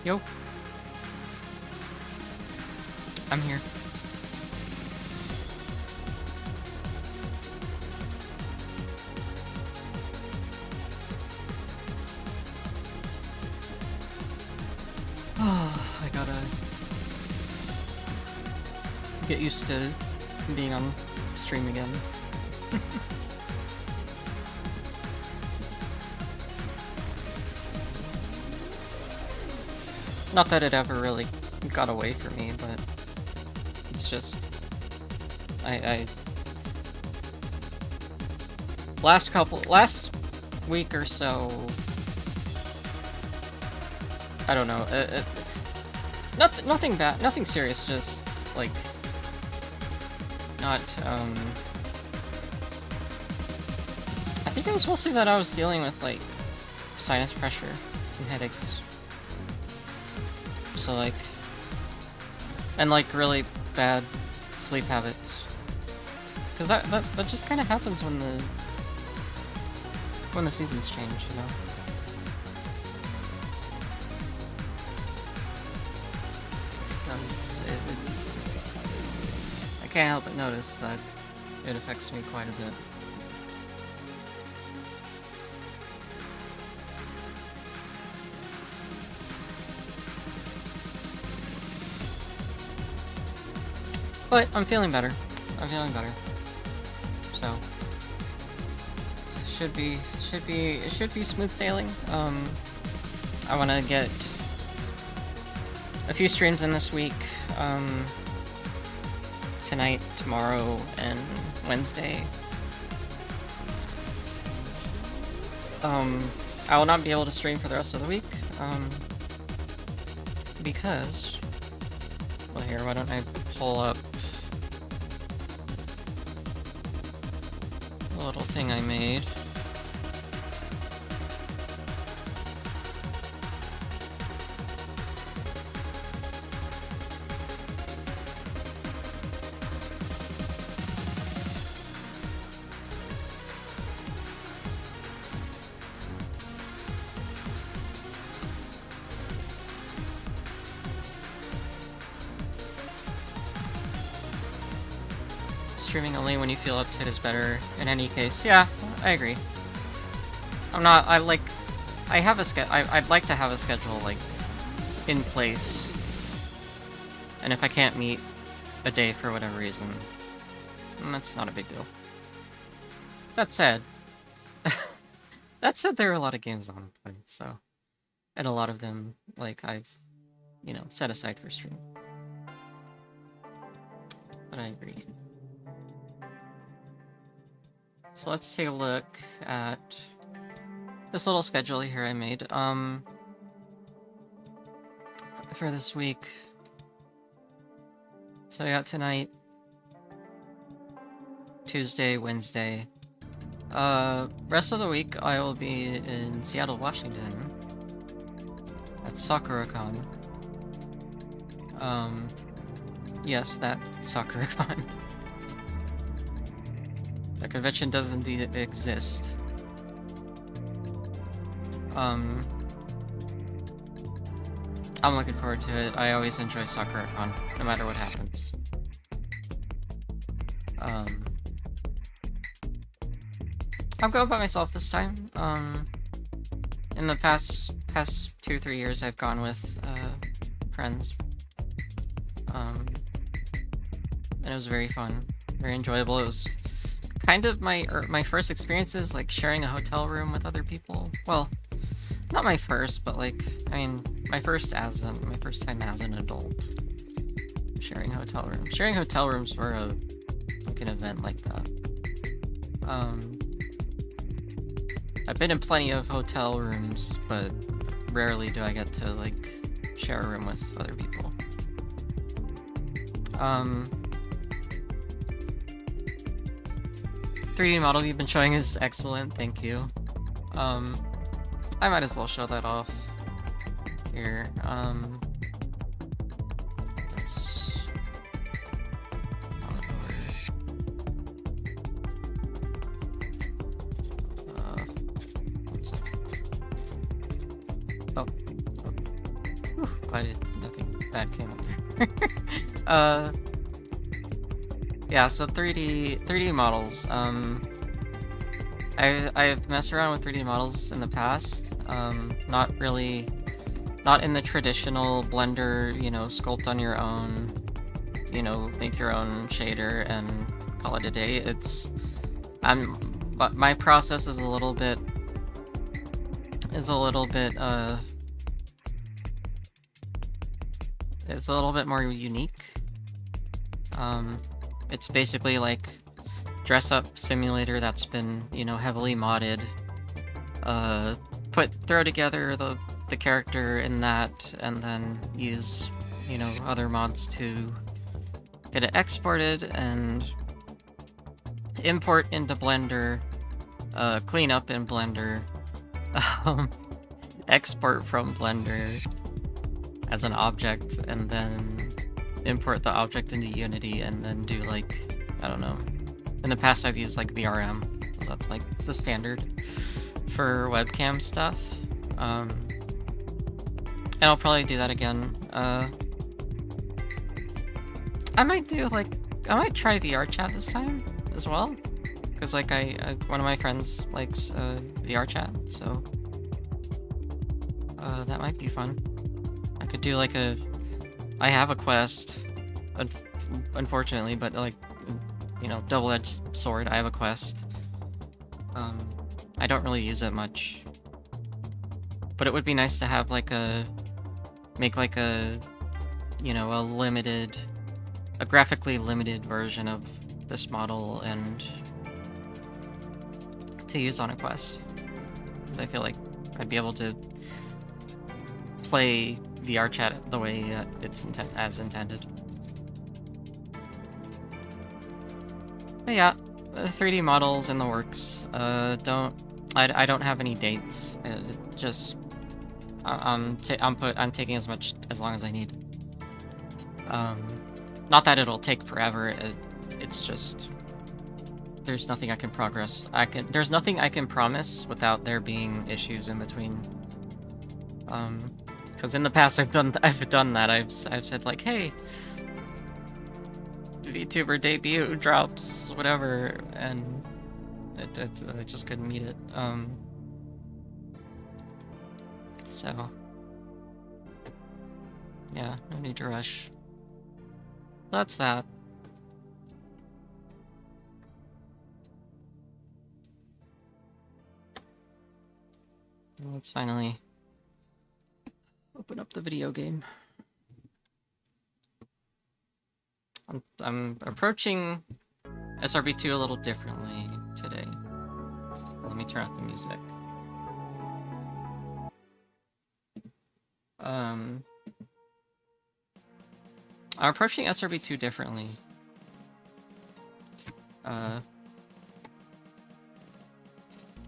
Yo. I'm here. Oh, I gotta get used to being on stream again. Not that it ever really got away from me, but it's just last week or so, I don't know, nothing bad, nothing serious, just like not I think it was mostly that I was dealing with like sinus pressure and headaches. So like, and like really bad sleep habits, because that just kind of happens when the seasons change, you know. I can't help but notice that it affects me quite a bit. But I'm feeling better. I'm feeling better. So should be smooth sailing. I want to get a few streams in this week. Tonight, tomorrow, and Wednesday. I will not be able to stream for the rest of the week. Because, well, here, why don't I pull up a little thing I made. Streaming only when you feel up to it is better in any case. Yeah, I agree. I'd like to have a schedule, like, in place. And if I can't meet a day for whatever reason, that's not a big deal. That said, there are a lot of games I want to play, so. And a lot of them, like, I've, you know, set aside for stream. But I agree. So let's take a look at this little schedule here I made for this week. So I got tonight, Tuesday, Wednesday. Rest of the week I will be in Seattle, Washington at SakuraCon. Yes, that SakuraCon. The convention does indeed exist. I'm looking forward to it. I always enjoy SakuraCon, no matter what happens. I'm going by myself this time. In the past 2 or 3 years, I've gone with friends. And it was very fun, very enjoyable. It was kind of my first experiences, like, sharing a hotel room with other people. Well, not my first, but, like, I mean, my first time as an adult sharing a hotel room. Sharing hotel rooms for an event like that. I've been in plenty of hotel rooms, but rarely do I get to, like, share a room with other people. 3D model you've been showing is excellent, thank you. I might as well show that off here. Let's one second. Oh. Whew. nothing bad came up there. Yeah, so 3D models. I've messed around with 3D models in the past. Not in the traditional Blender, you know, sculpt on your own, you know, make your own shader and call it a day. But my process is a little bit it's a little bit more unique. It's basically like dress-up simulator that's been, you know, heavily modded. Throw together the character in that, and then use, you know, other mods to get it exported and import into Blender, clean up in Blender, export from Blender as an object, and then import the object into Unity, and then do, like, I don't know. In the past I've used like VRM, because that's like the standard for webcam stuff. And I'll probably do that again. I might try VR chat this time as well, because like one of my friends likes VR chat, so that might be fun. I could do like I have a quest, unfortunately, but like, you know, double-edged sword. I have a quest. I don't really use it much, but it would be nice to have like make like a, you know, a graphically limited version of this model and to use on a quest. Because I feel like I'd be able to play VR chat the way that it's as intended. But yeah, 3D models in the works. I don't have any dates. I'm taking as long as I need. Not that it'll take forever. It's just there's nothing I can progress. There's nothing I can promise without there being issues in between. Because in the past I've done that. I've said like, hey, VTuber debut drops, whatever, and I just couldn't meet it. So yeah, no need to rush. That's that. Let's finally open up the video game. I'm approaching SRB2 a little differently today. Let me turn up the music. I'm approaching SRB2 differently.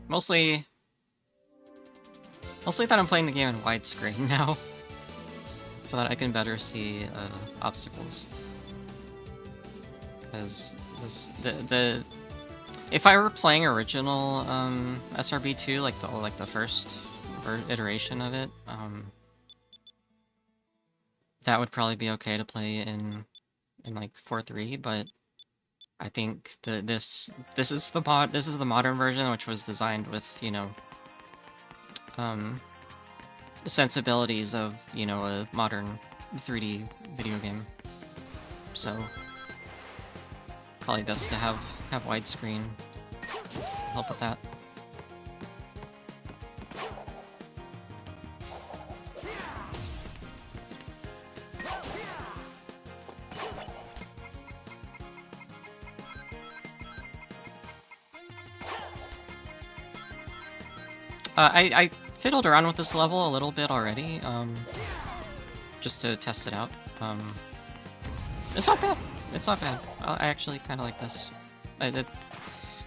Mostly that I'm playing the game in widescreen now, so that I can better see obstacles. Because if I were playing original SRB2, like the first iteration of it, that would probably be okay to play in like 4.3, but I think this is the modern version, which was designed with, you know, sensibilities of, you know, a modern 3D video game. So probably best to have widescreen help with that. I fiddled around with this level a little bit already, just to test it out. It's not bad. It's not bad. I actually kind of like this.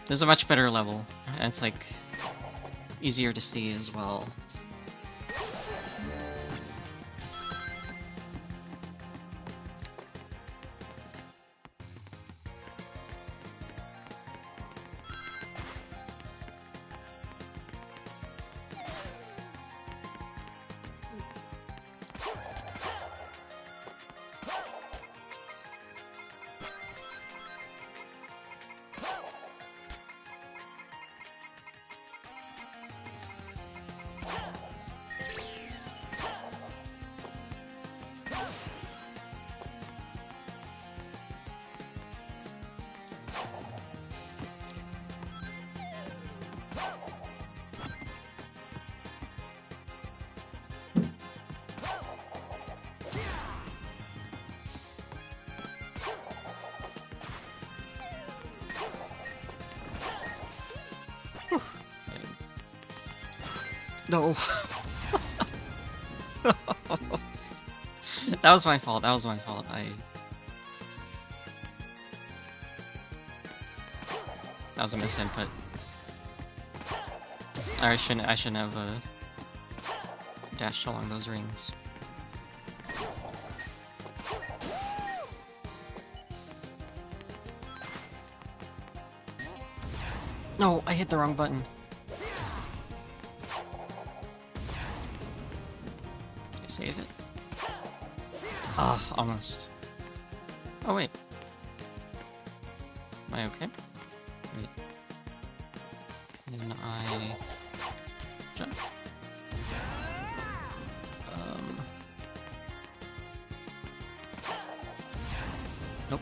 There's a much better level, and it's like easier to see as well. No. That was my fault. That was my fault. That was a misinput. I shouldn't have dashed along those rings. No, I hit the wrong button. Can I save it? Ah, almost. Oh wait. Am I okay? Wait. Can I jump? Nope.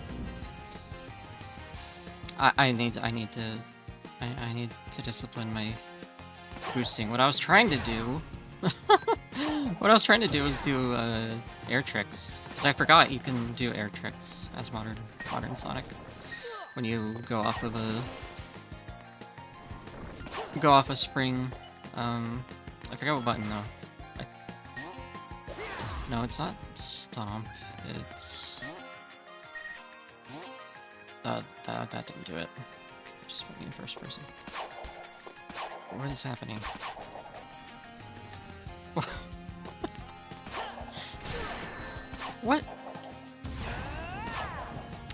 I need to discipline my boosting. What I was trying to do was do air tricks, because I forgot you can do air tricks as modern Sonic when you go off of a spring. I forgot what button though. No, it's not stomp. It's that didn't do it. Just put me in first person. What is happening? What?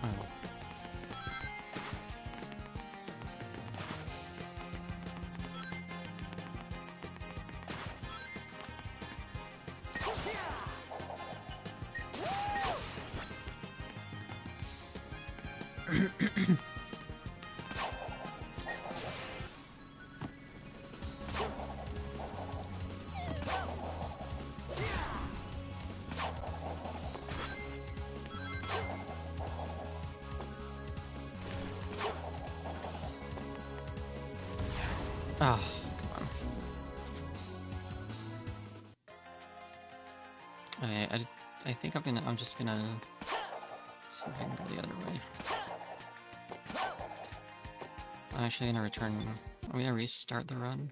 Oh. Oh, come on. Okay, I think I'm just gonna see if I can go the other way. I'm actually gonna return. I'm gonna restart the run.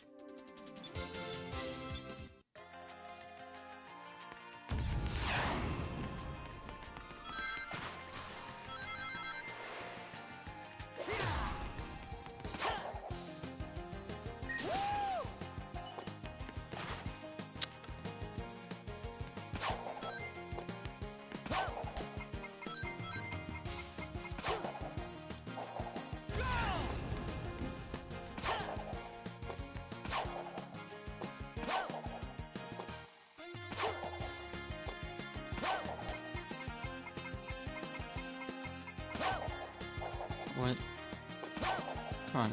What? Come on.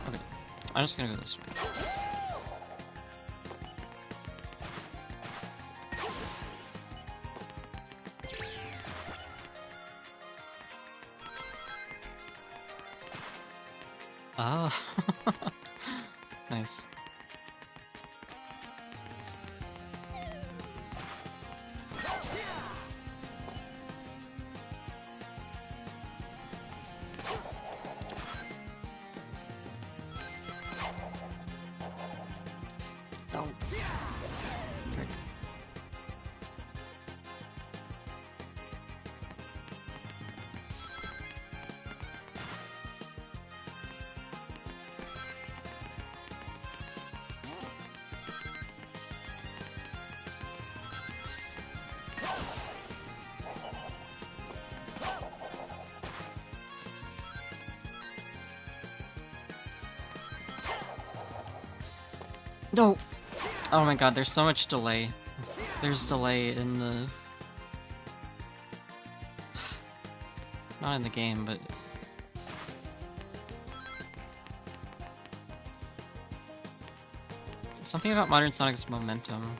Okay, I'm just gonna go this way. Oh, nice. No. Frick. No! Oh my god, there's so much delay. There's delay in the... Not in the game, but Something about Modern Sonic's momentum.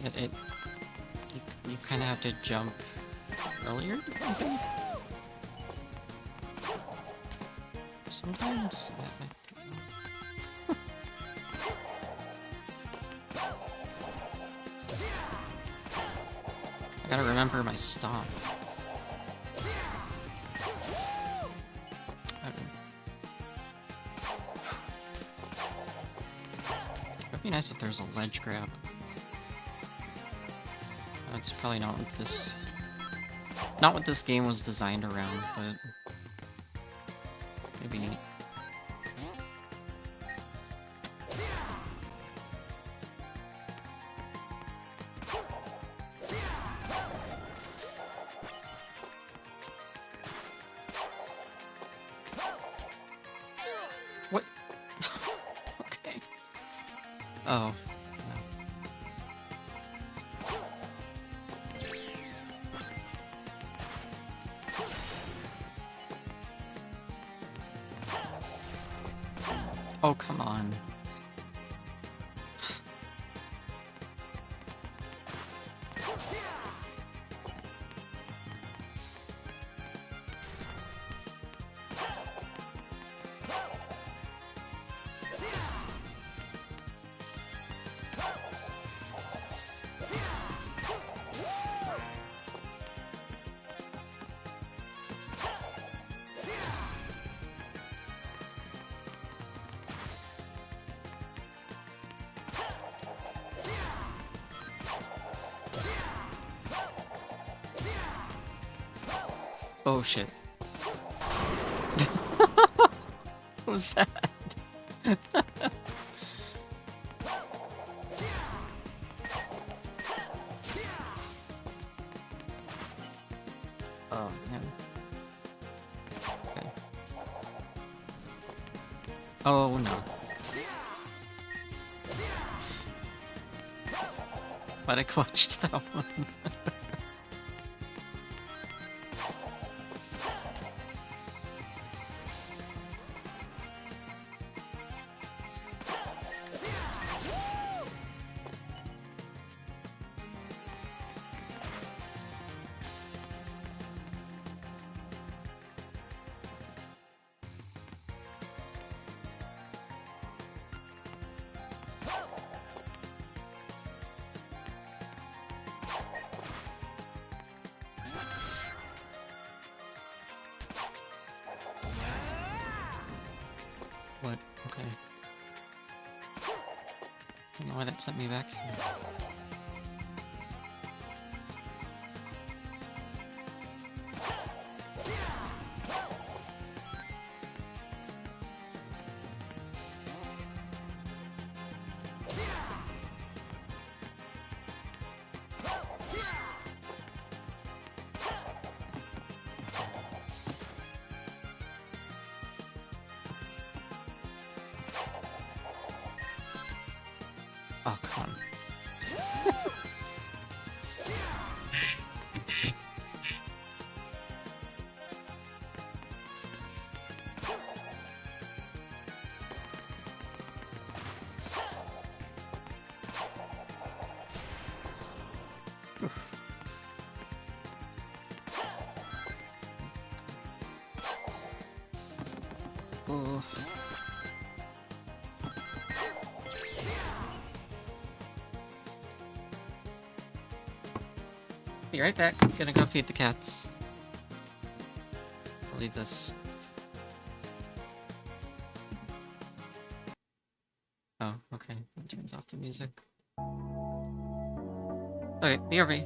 You kind of have to jump earlier, I think. Sometimes. I gotta remember my stomp. It'd be nice if there's a ledge grab. That's probably not what this game was designed around, but maybe neat. What? Okay. Oh. Oh, come on. Oh shit. What was that? Oh man. Okay. Oh no. But I clutched that one. What? Okay. I don't know why that sent me back. Oh, come on. Oh. Be right back. Gonna go feed the cats. I'll leave this. Oh, okay. It turns off the music. Okay, BRB.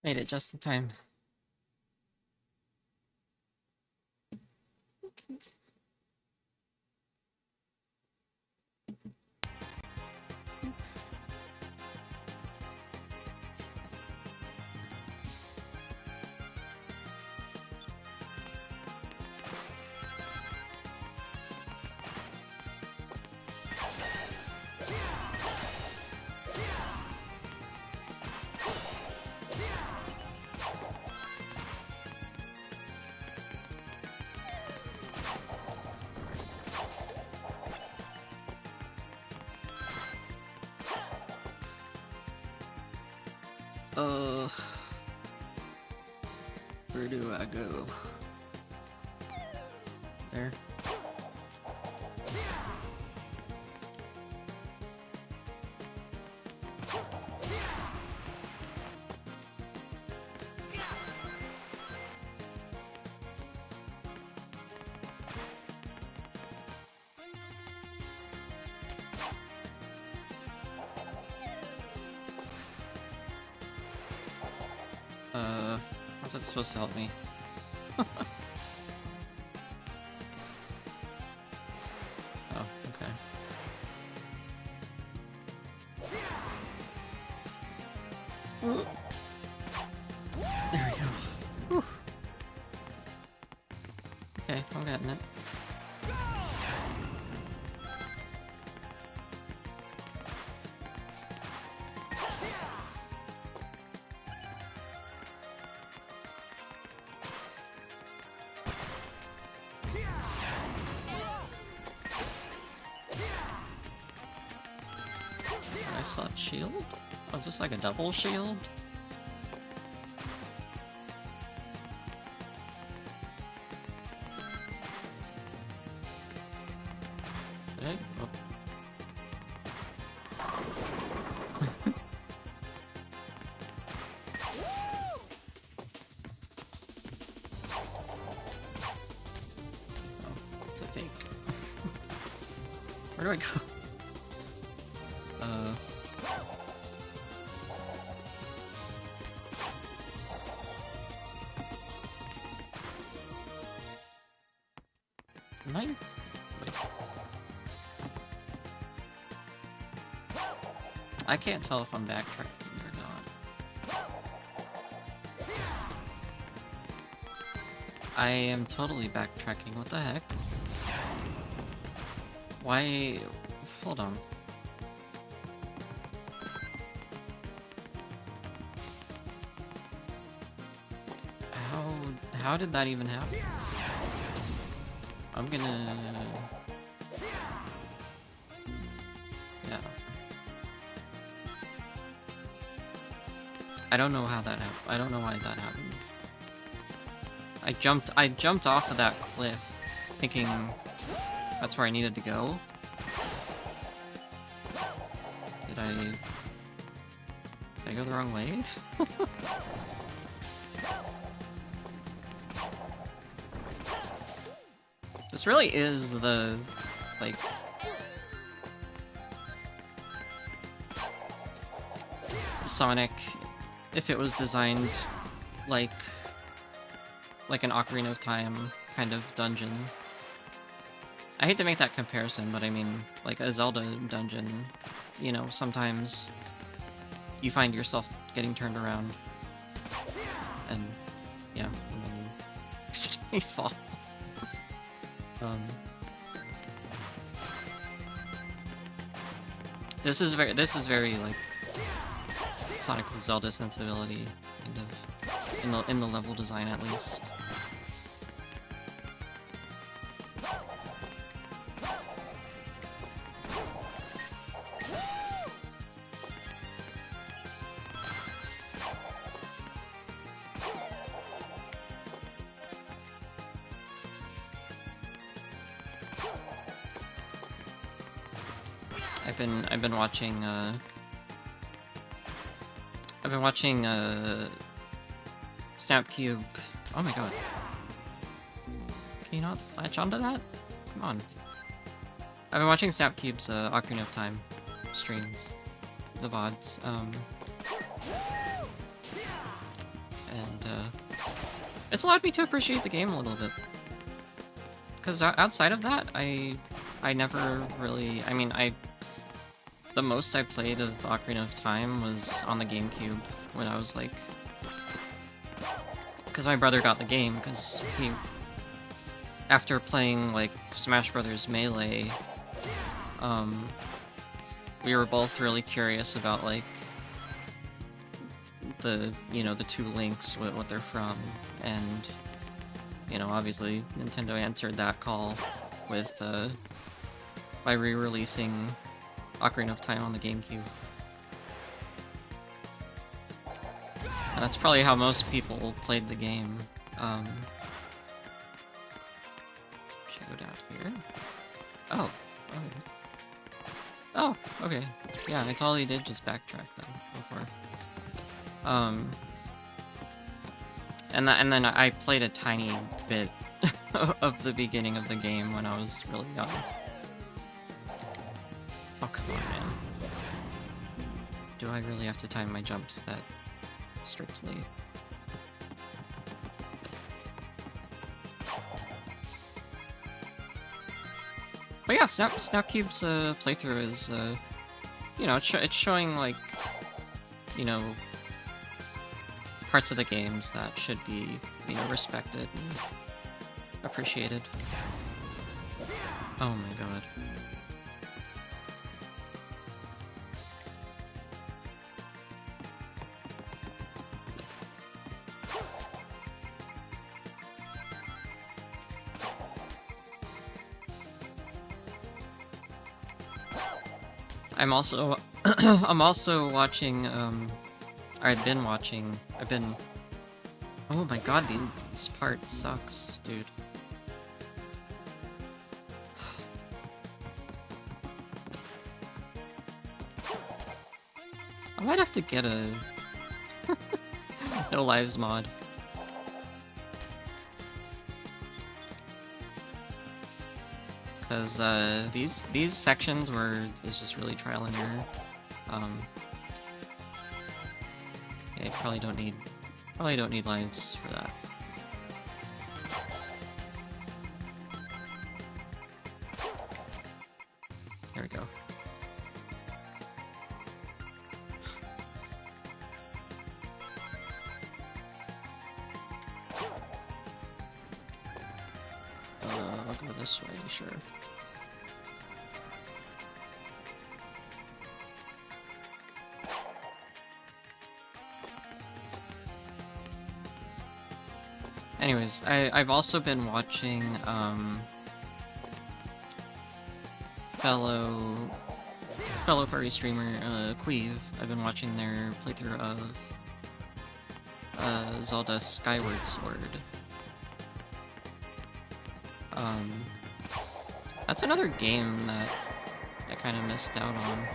Made it just in time. Where do I go? There. How's that supposed to help me? Oh, okay. There we go. Whew. Okay, I'm getting it. I still have shield? Oh, is this like a double shield? Okay. Oh. Oh, it's a fake. Where do I go? Am I? Wait. I can't tell if I'm backtracking or not. I am totally backtracking. What the heck? Why? Hold on. How did that even happen? I'm gonna... Yeah. I don't know how that happened. I don't know why that happened. I jumped off of that cliff, thinking that's where I needed to go. Did I go the wrong way? This really is the, like... Sonic, if it was designed like an Ocarina of Time kind of dungeon. I hate to make that comparison, but I mean, like a Zelda dungeon, you know, sometimes you find yourself getting turned around. And, yeah, and then you accidentally fall. This is very like Sonic with Zelda sensibility, kind of in the level design at least. I've been watching Snap Cube. Oh my god. Can you not latch onto that? Come on. I've been watching Snap Cube's Ocarina of Time streams, the VODs. It's allowed me to appreciate the game a little bit. Because outside of that, I never really... I mean, the most I played of Ocarina of Time was on the GameCube when I was like... Because my brother got the game, because he... After playing, like, Smash Brothers Melee, we were both really curious about, like, the, you know, the two links, what they're from, and, you know, obviously Nintendo answered that call with, by re-releasing Ocarina of Time on the GameCube. And that's probably how most people played the game. Should I go down here? Oh, okay. Oh, okay. Yeah, I totally did just backtrack then before. And then I played a tiny bit of the beginning of the game when I was really young. Oh, come on, man. Do I really have to time my jumps that strictly? But yeah, Snapcube's playthrough is, you know, it's showing, like, you know, parts of the games that should be, you know, respected and appreciated. Oh my god. I'm also I'm also watching I've been oh my god, this part sucks, dude. I might have to get a no lives mod. Because these sections where it's just really trial and error. Yeah, you probably don't need lives for that. There we go. I'll go this way, sure. Anyways, I've also been watching fellow furry streamer Queeve. I've been watching their playthrough of Zelda Skyward Sword. That's another game that I kind of missed out on.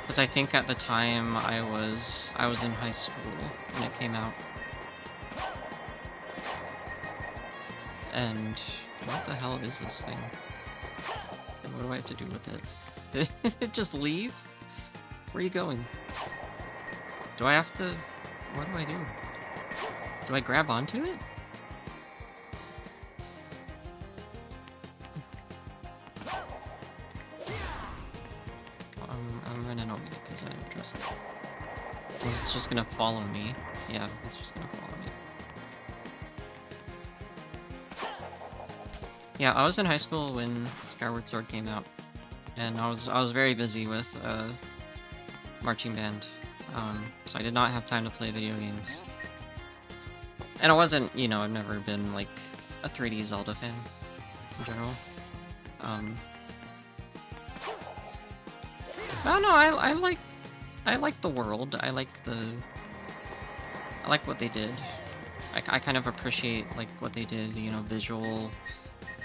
Because I think at the time I was in high school when it came out. And what the hell is this thing? And what do I have to do with it? Did it just leave? Where are you going? Do I have to... What do I do? Do I grab onto it? I'm running over it because I don't trust it. Well, it's just gonna follow me. Yeah, it's just gonna follow me. Yeah, I was in high school when Skyward Sword came out, and I was very busy with marching band, so I did not have time to play video games. And I wasn't, you know, I've never been like a 3D Zelda fan in general. I don't know, I like the world. I like what they did. I kind of appreciate like what they did, you know, visual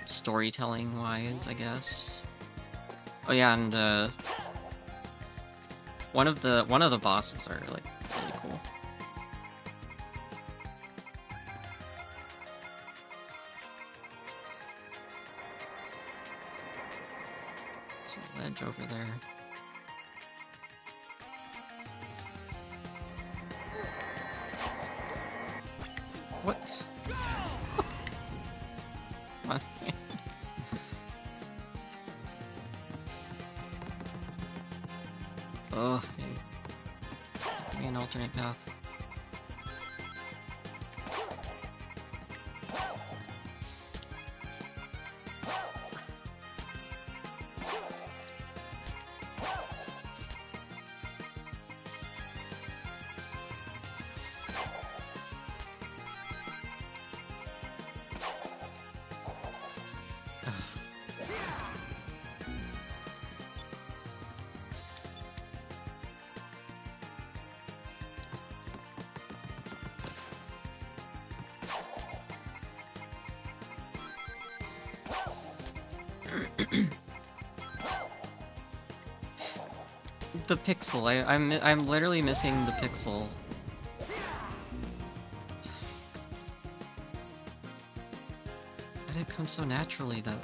storytelling wise, I guess. Oh yeah, and one of the bosses are like really cool. There's a ledge over there. Oh, give me an alternate path. The pixel. I'm literally missing the pixel. And it comes so naturally that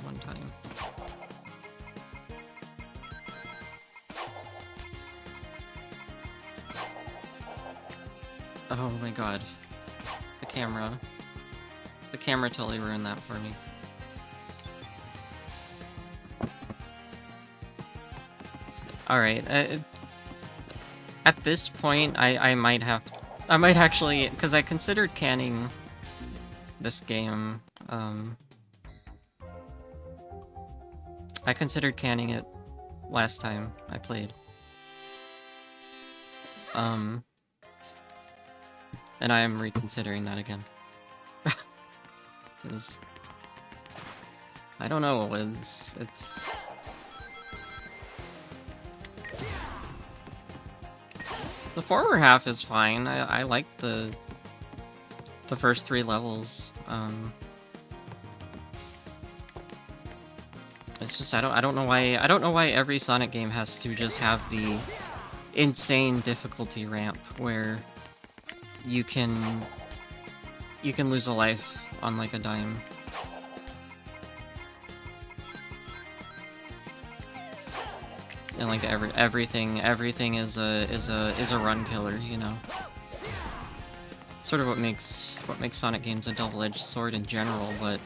one time. Oh my god. The camera. The camera totally ruined that for me. Alright, at this point, I might actually, because I considered canning this game, I considered canning it last time I played. And I am reconsidering that again. Because, I don't know, it's... The former half is fine. I like the first 3 levels. It's just I don't know why every Sonic game has to just have the insane difficulty ramp where you can lose a life on like a dime. And like everything is a run killer, you know. Sort of what makes Sonic games a double-edged sword in general, but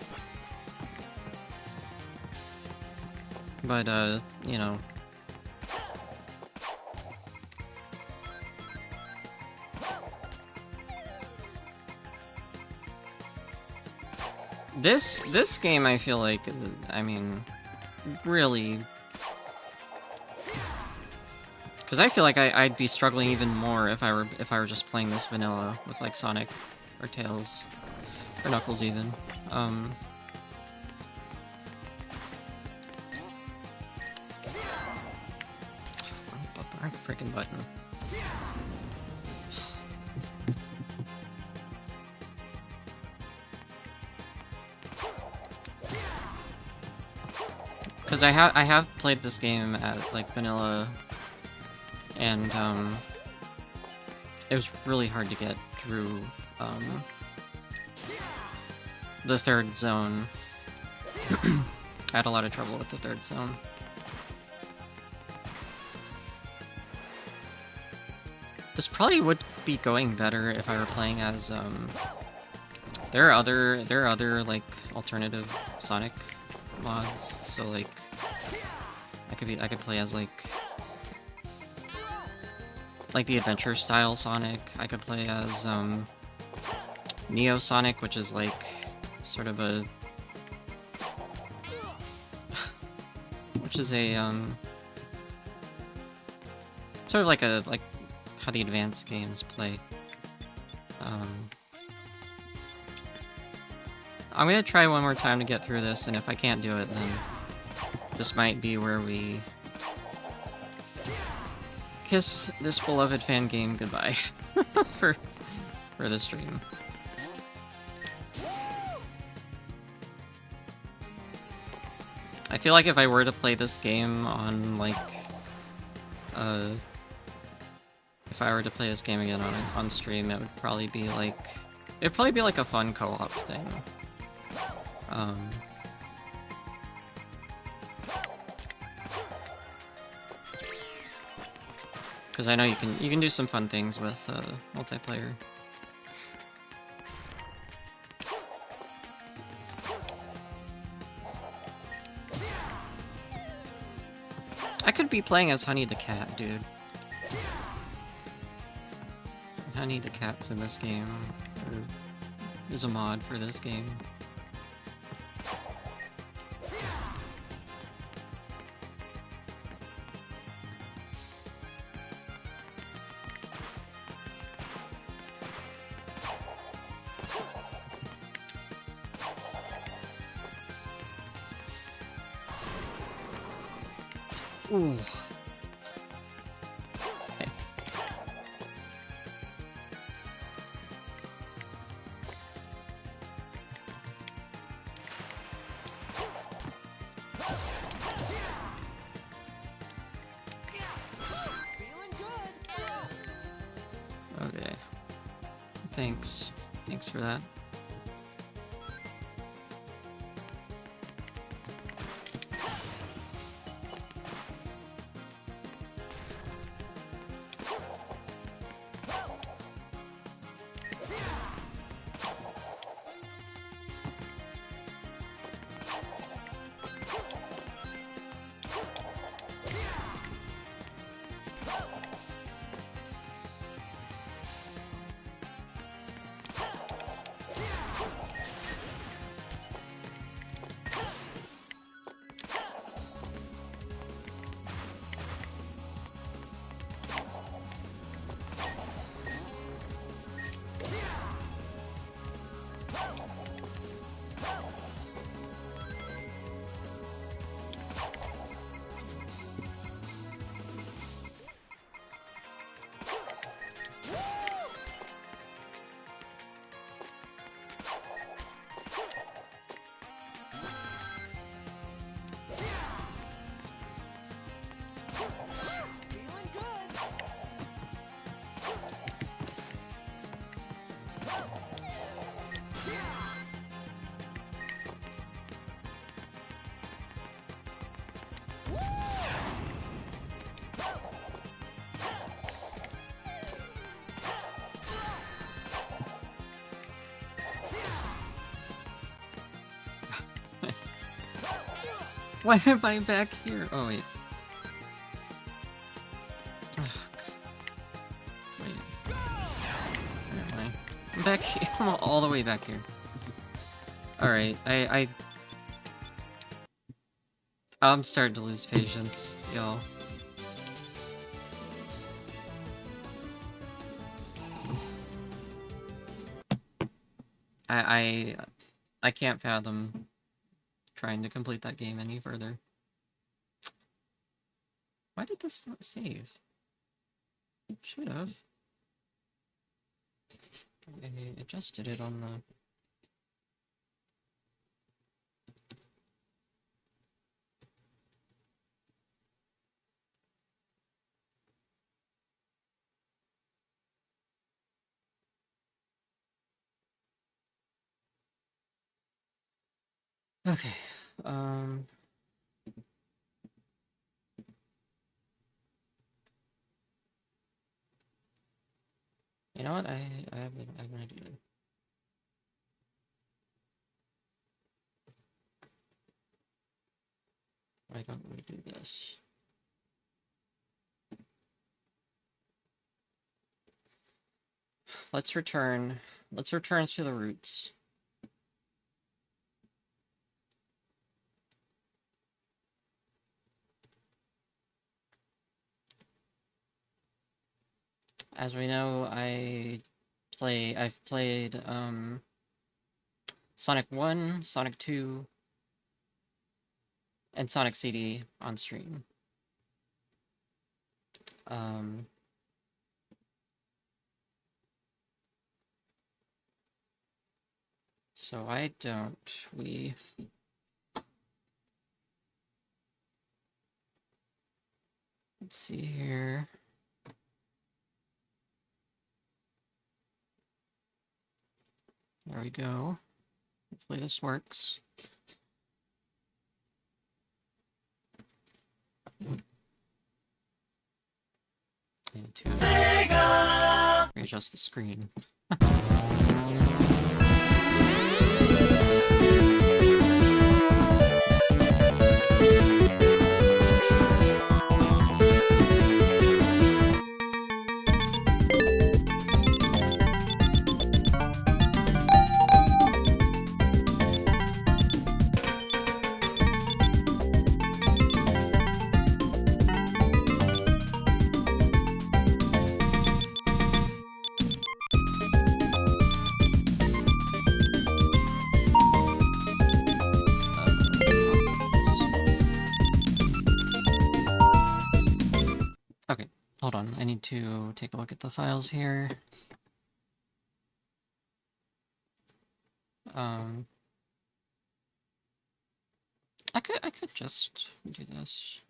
you know. This game, I feel like, I mean, really. Because I feel like I'd be struggling even more if I were just playing this vanilla with like Sonic or Tails or Knuckles even. Wrong freaking button. Because I have played this game at like vanilla. And, it was really hard to get through, the 3rd zone. I had a lot of trouble with the 3rd zone. This probably would be going better if I were playing as, there are other, like, alternative Sonic mods, so, like, I could play as, like the adventure style Sonic. I could play as Neo Sonic, which is like sort of a sort of like how the advanced games play. I'm gonna try one more time to get through this, and if I can't do it, then this might be where we kiss this beloved fan game goodbye for the stream. I feel like if I were to play this game on like if I were to play this game again on stream, it would probably be like a fun co-op thing. Because I know you can do some fun things with multiplayer. I could be playing as Honey the Cat, dude. Honey the Cat's in this game. Or is a mod for this game. Ooh. Okay. Okay. Thanks. Thanks for that. Why am I back here? Oh, wait. Ugh. Wait. Where am I? I'm back here. I'm all the way back here. Alright, I'm starting to lose patience, y'all. I can't fathom trying to complete that game any further. Why did this not save? It should have. I adjusted it on the... Okay, you know what? I have an idea. Why don't we do this? Let's return to the roots. As we know, I've played Sonic 1, Sonic 2, and Sonic CD on stream. So why don't we... Let's see here. There we go. Hopefully this works. I need to readjust the screen. Hold on, I need to take a look at the files here. I could just do this.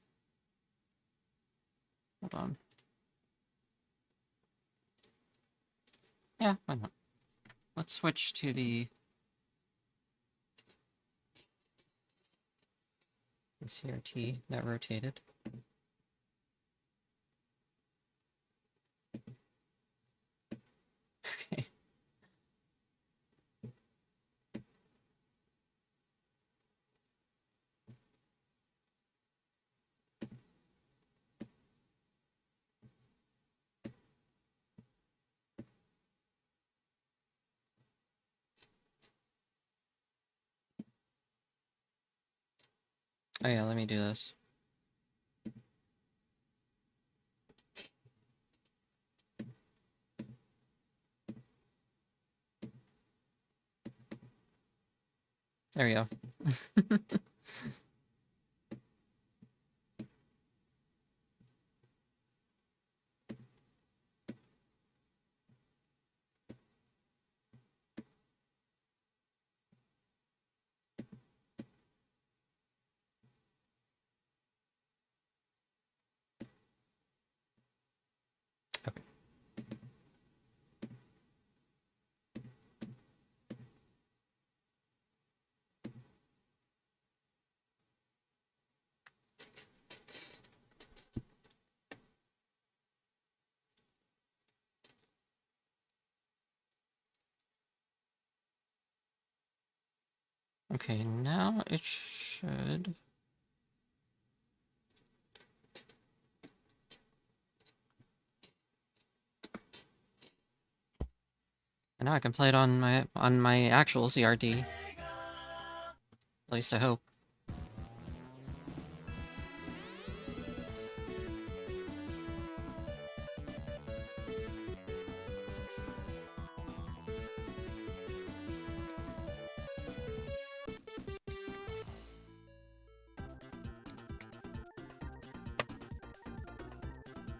Hold on. Yeah, why not? Let's switch to the CRT that rotated. Okay. Oh yeah, let me do this. There we go. Okay. Okay, now it should... And now I can play it on my actual CRT. At least I hope.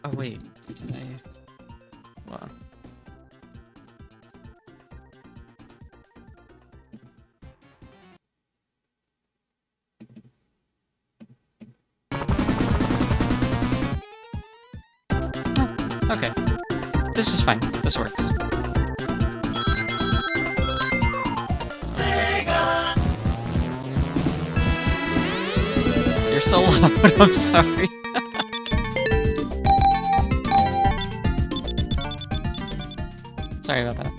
Oh wait, did I... Hold on. Okay. This is fine. This works. You're so loud, I'm sorry. Sorry about that.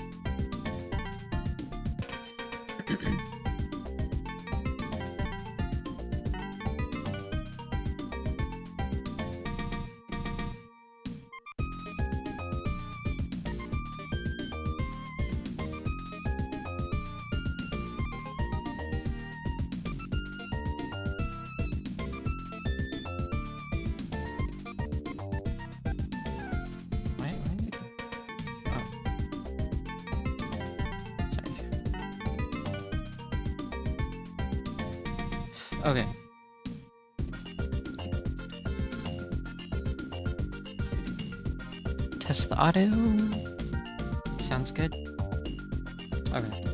Okay. Test the audio. Sounds good. Okay.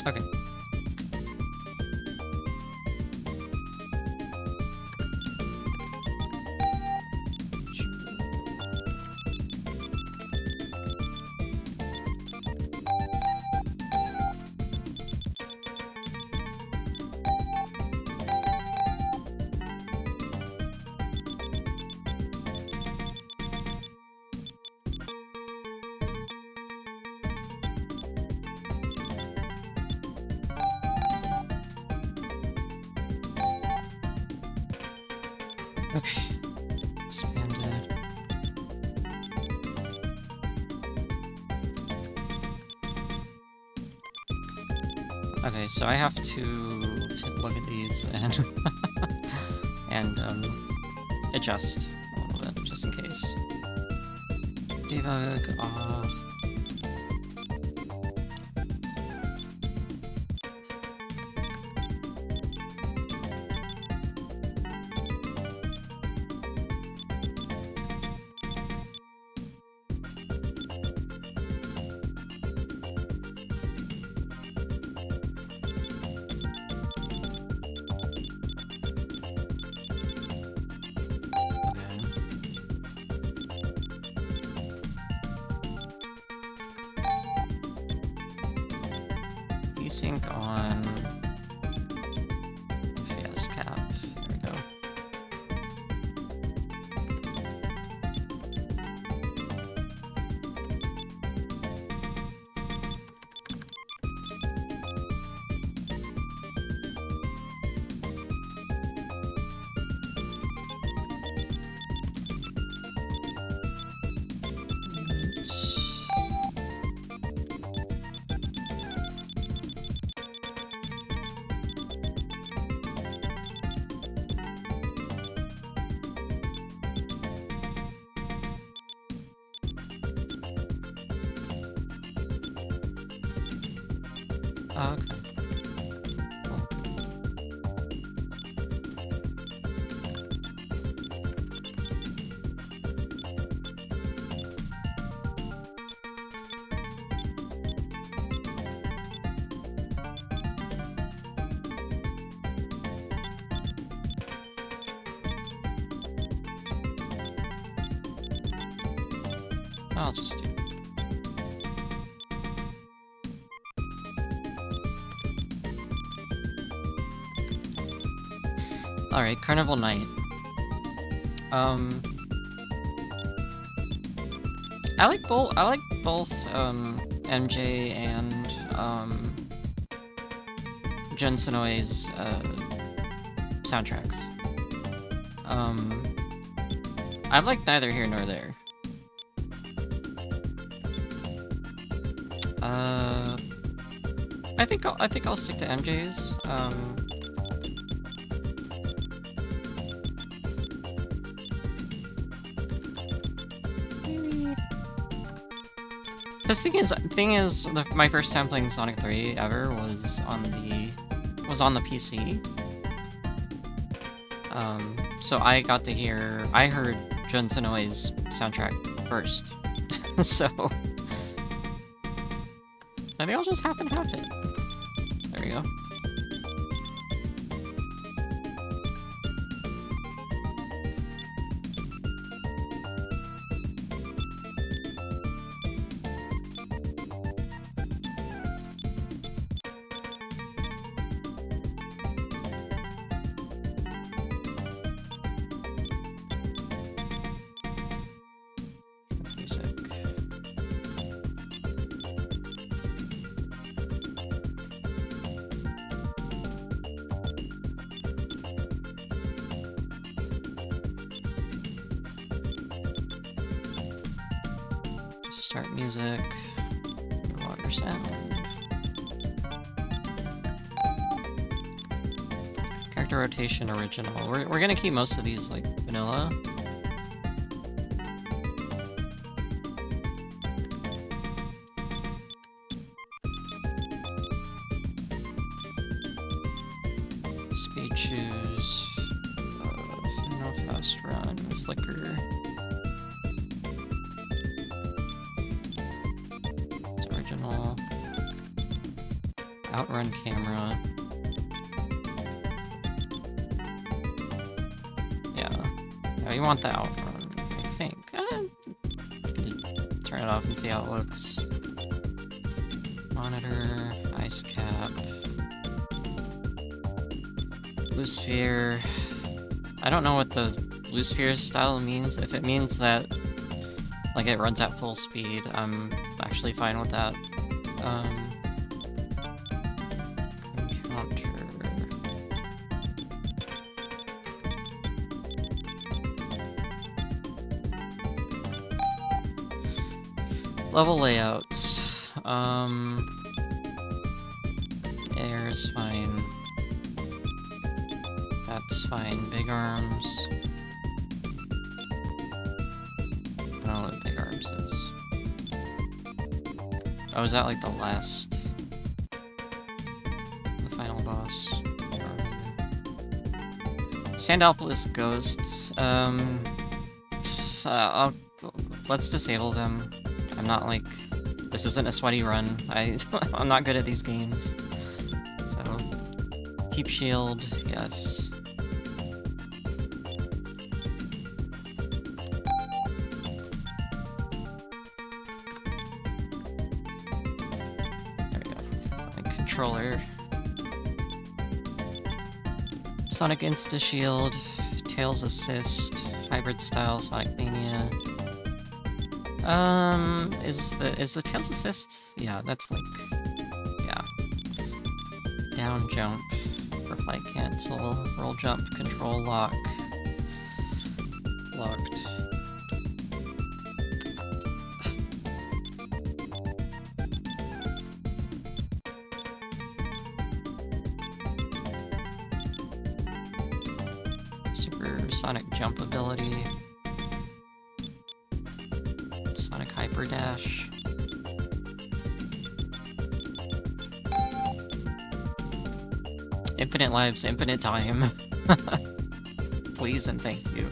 Okay. Okay. Expanded. Okay, so I have to look at these and and adjust a little bit just in case. Debug off. Desync on FPS cap. There we go. Oh, okay. Cool. I'll just do. Alright, Carnival Night. I like both MJ and Jun Sonoe's soundtracks. I like neither here nor there. I think I'll stick to MJ's. Because thing is, my first time playing Sonic 3 ever was on the PC. So I heard Jun Sonoe's soundtrack first. So I think I'll just half and half it. There we go. Music. Start music. Water sound. Character rotation original. We're gonna keep most of these like vanilla. Speed choose. No fast run. Flicker. It's original. Outrun camera. Yeah, you want the outrun, I think. Turn it off and see how it looks. Monitor, ice cap. Blue sphere. I don't know what the blue sphere style means. If it means that, like, it runs at full speed, I'm actually fine with that. Encounter. Level layouts. Air is fine. That's fine. Big arms. I don't know what big arms is. Oh, is that like the last... the final boss? Sandalpolis ghosts. Let's disable them. I'm not like... This isn't a sweaty run. I'm not good at these games. So... Keep shield, yes. There we go. Like controller. Sonic Insta Shield, Tails Assist, Hybrid Style, Sonic Mania. Is the Tails Assist? Yeah, that's like, yeah. Down jump for flight cancel, roll jump, control lock, locked. Supersonic jump ability. Sonic hyper dash. Infinite lives, infinite time. Please and thank you.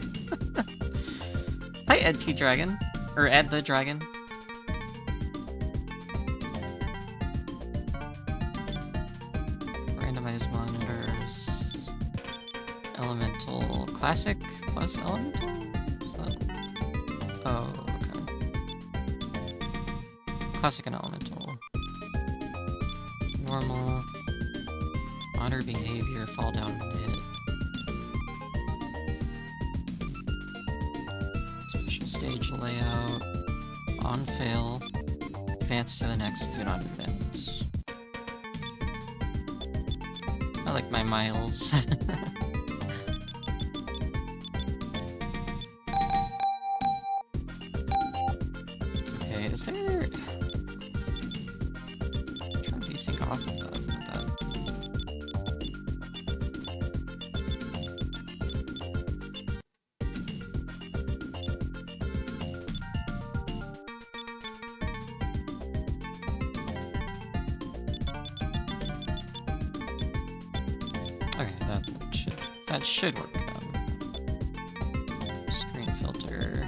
Hi, Ed T Dragon. Or Ed the Dragon. Randomized monitors. Elemental classic plus elemental? Oh, okay. Classic and elemental. Normal. Otter behavior, fall down and hit. Special stage layout. On fail. Advance to the next, do not advance. I like my miles. Okay, is there... I'm trying to desync off of that. Okay, that should work then. Screen filter.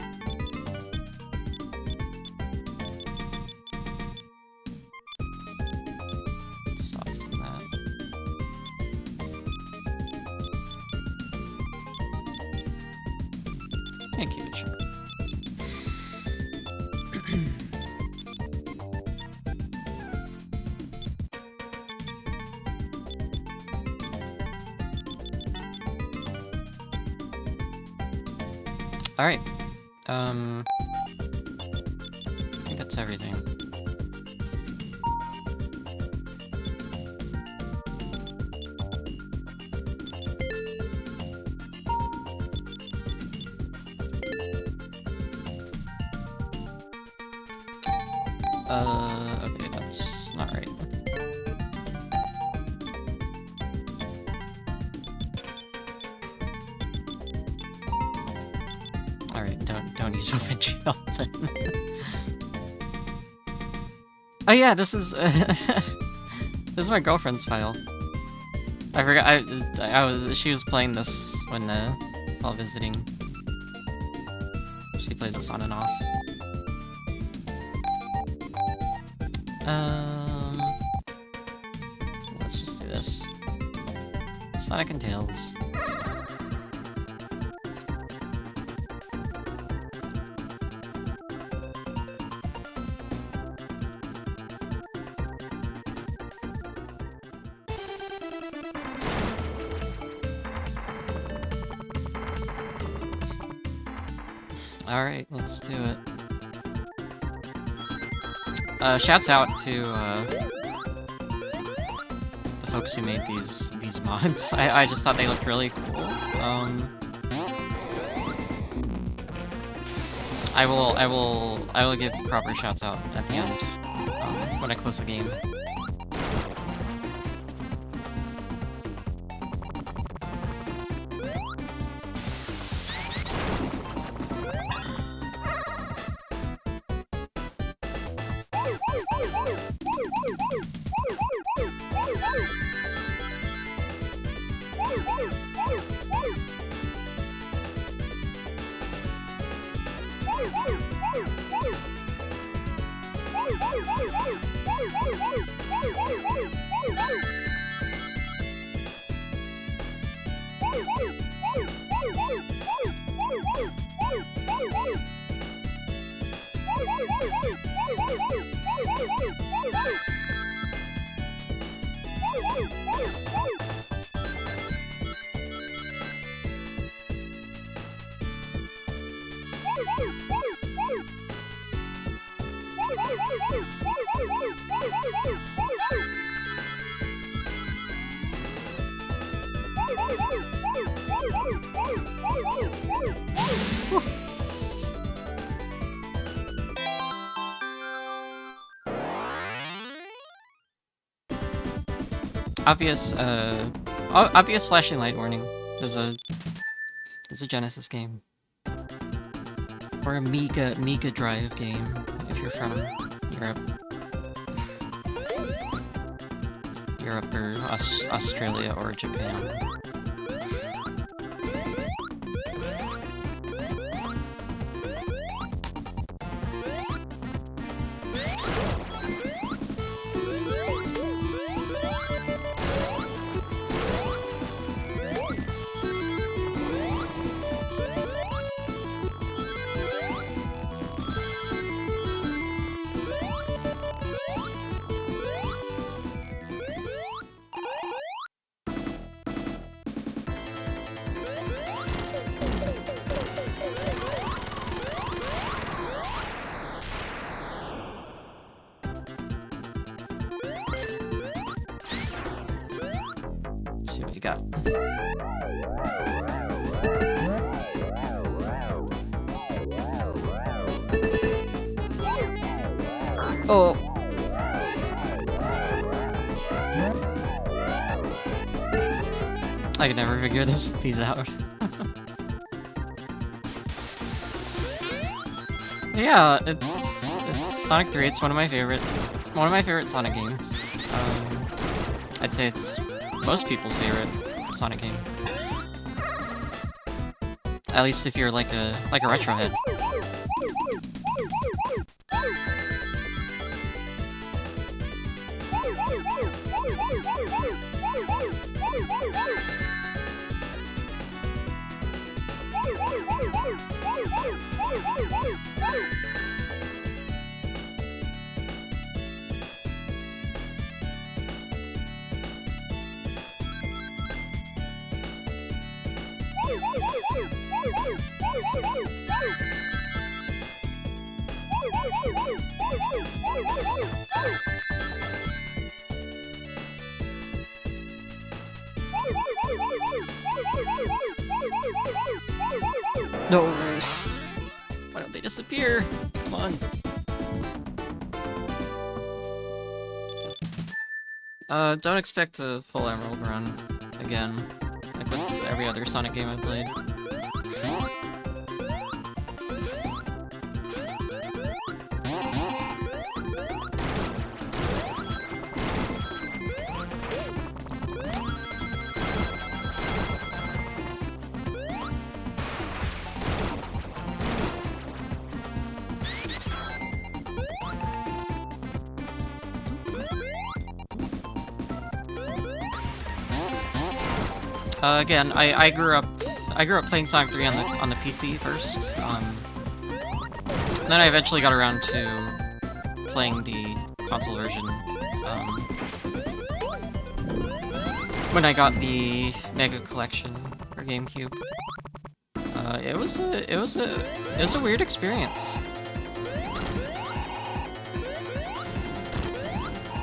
Soften that. And keep it short. Alright. I think that's everything. Okay, that's not right. Alright, don't use OpenGL then. Oh yeah, this is this is my girlfriend's file. I forgot. She was playing this when while visiting. She plays this on and off. Let's just do this. Sonic and Tails. Alright, let's do it. Shouts out to the folks who made these mods. I just thought they looked really cool. I will give proper shouts out at the end when I close the game. Obvious flashing light warning. There's a Genesis game. Or a Mega Drive game, if you're from Europe. Europe or Australia or Japan. Let's see what you got. Oh. I could never figure these out. Yeah, it's Sonic 3. It's one of my favorite Sonic games. I'd say it's most people's favorite Sonic game. At least if you're like a retro head. No! Why don't they disappear? Come on. Don't expect a full Emerald run again, like with every other Sonic game I've played. Again, I grew up playing Sonic 3 on the PC first. Then I eventually got around to playing the console version. When I got the Mega Collection for GameCube, it was a weird experience.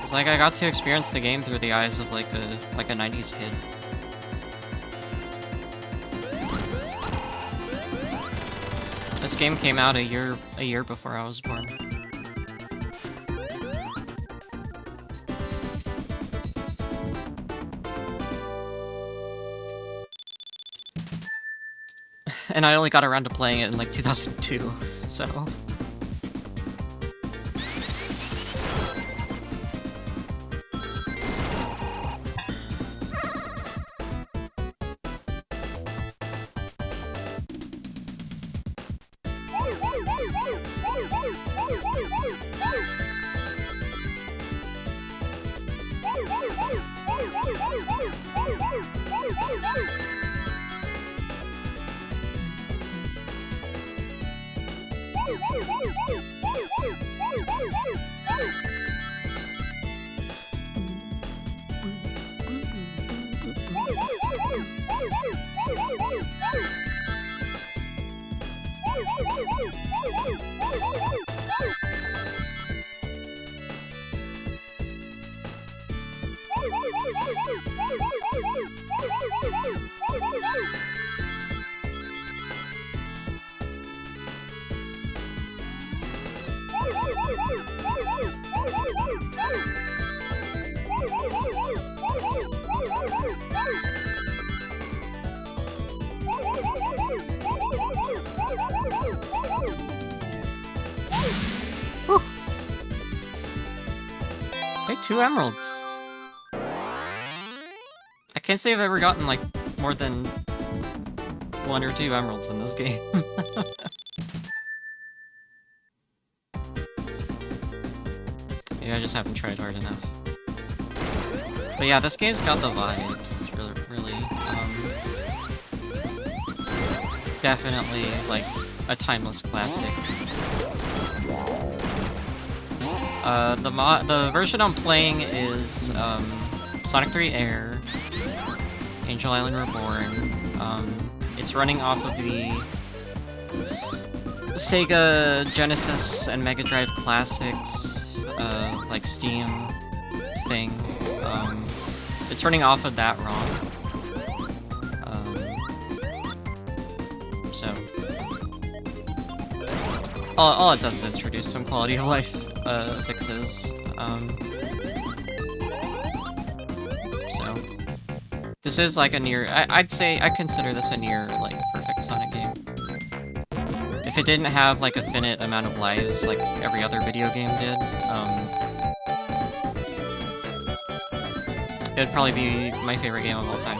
It's like I got to experience the game through the eyes of like a 90s kid. This game came out a year before I was born. And I only got around to playing it in like 2002, so... Whew. Hey, 2 emeralds. I can't say I've ever gotten, like, more than 1 or 2 emeralds in this game. Maybe I just haven't tried hard enough. But yeah, this game's got the vibes, really. Definitely, like, a timeless classic. The version I'm playing is, Sonic 3 Air, Angel Island Reborn. It's running off of the Sega Genesis and Mega Drive Classics, like Steam thing. It's running off of that ROM. So all it does is introduce some quality of life fixes. So this is like a near. I'd say I consider this a near like perfect Sonic game. If it didn't have like a finite amount of lives like every other video game did, it would probably be my favorite game of all time.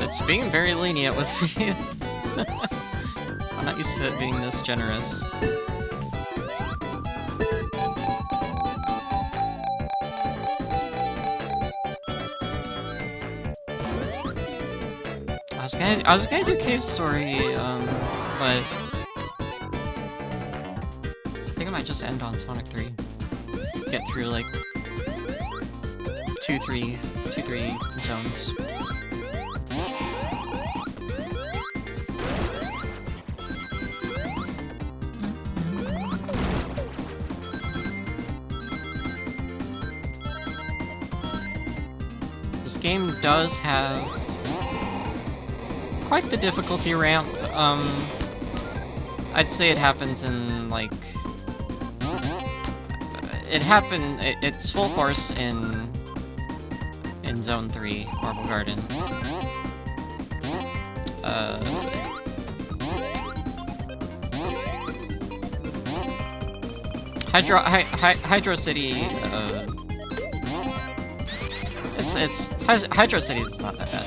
It's being very lenient with me. I'm not used to it being this generous. I was gonna do Cave Story, but I think I might just end on Sonic 3. Get through like 2-3 zones. This game does have quite the difficulty ramp. I'd say it happens in like it's full force in Zone 3, Marble Garden. Hydro City, Hydro City is not that bad.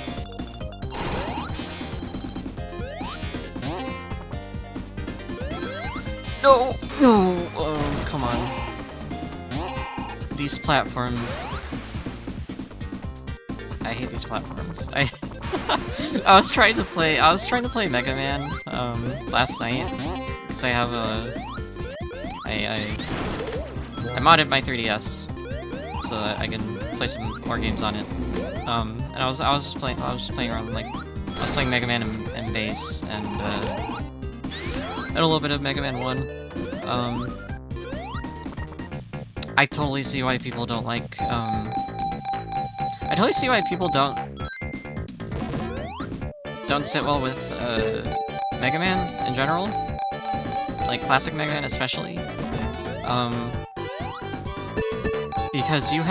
No! No! Oh, come on. These platforms. I hate these platforms. I was trying to play Mega Man last night because I have I modded my 3DS so that I can play some more games on it. And I was just playing around, like I was playing Mega Man and Bass and a little bit of Mega Man 1. I totally see why people don't like I totally see why people don't sit well with Mega Man in general, like classic Mega Man especially, because you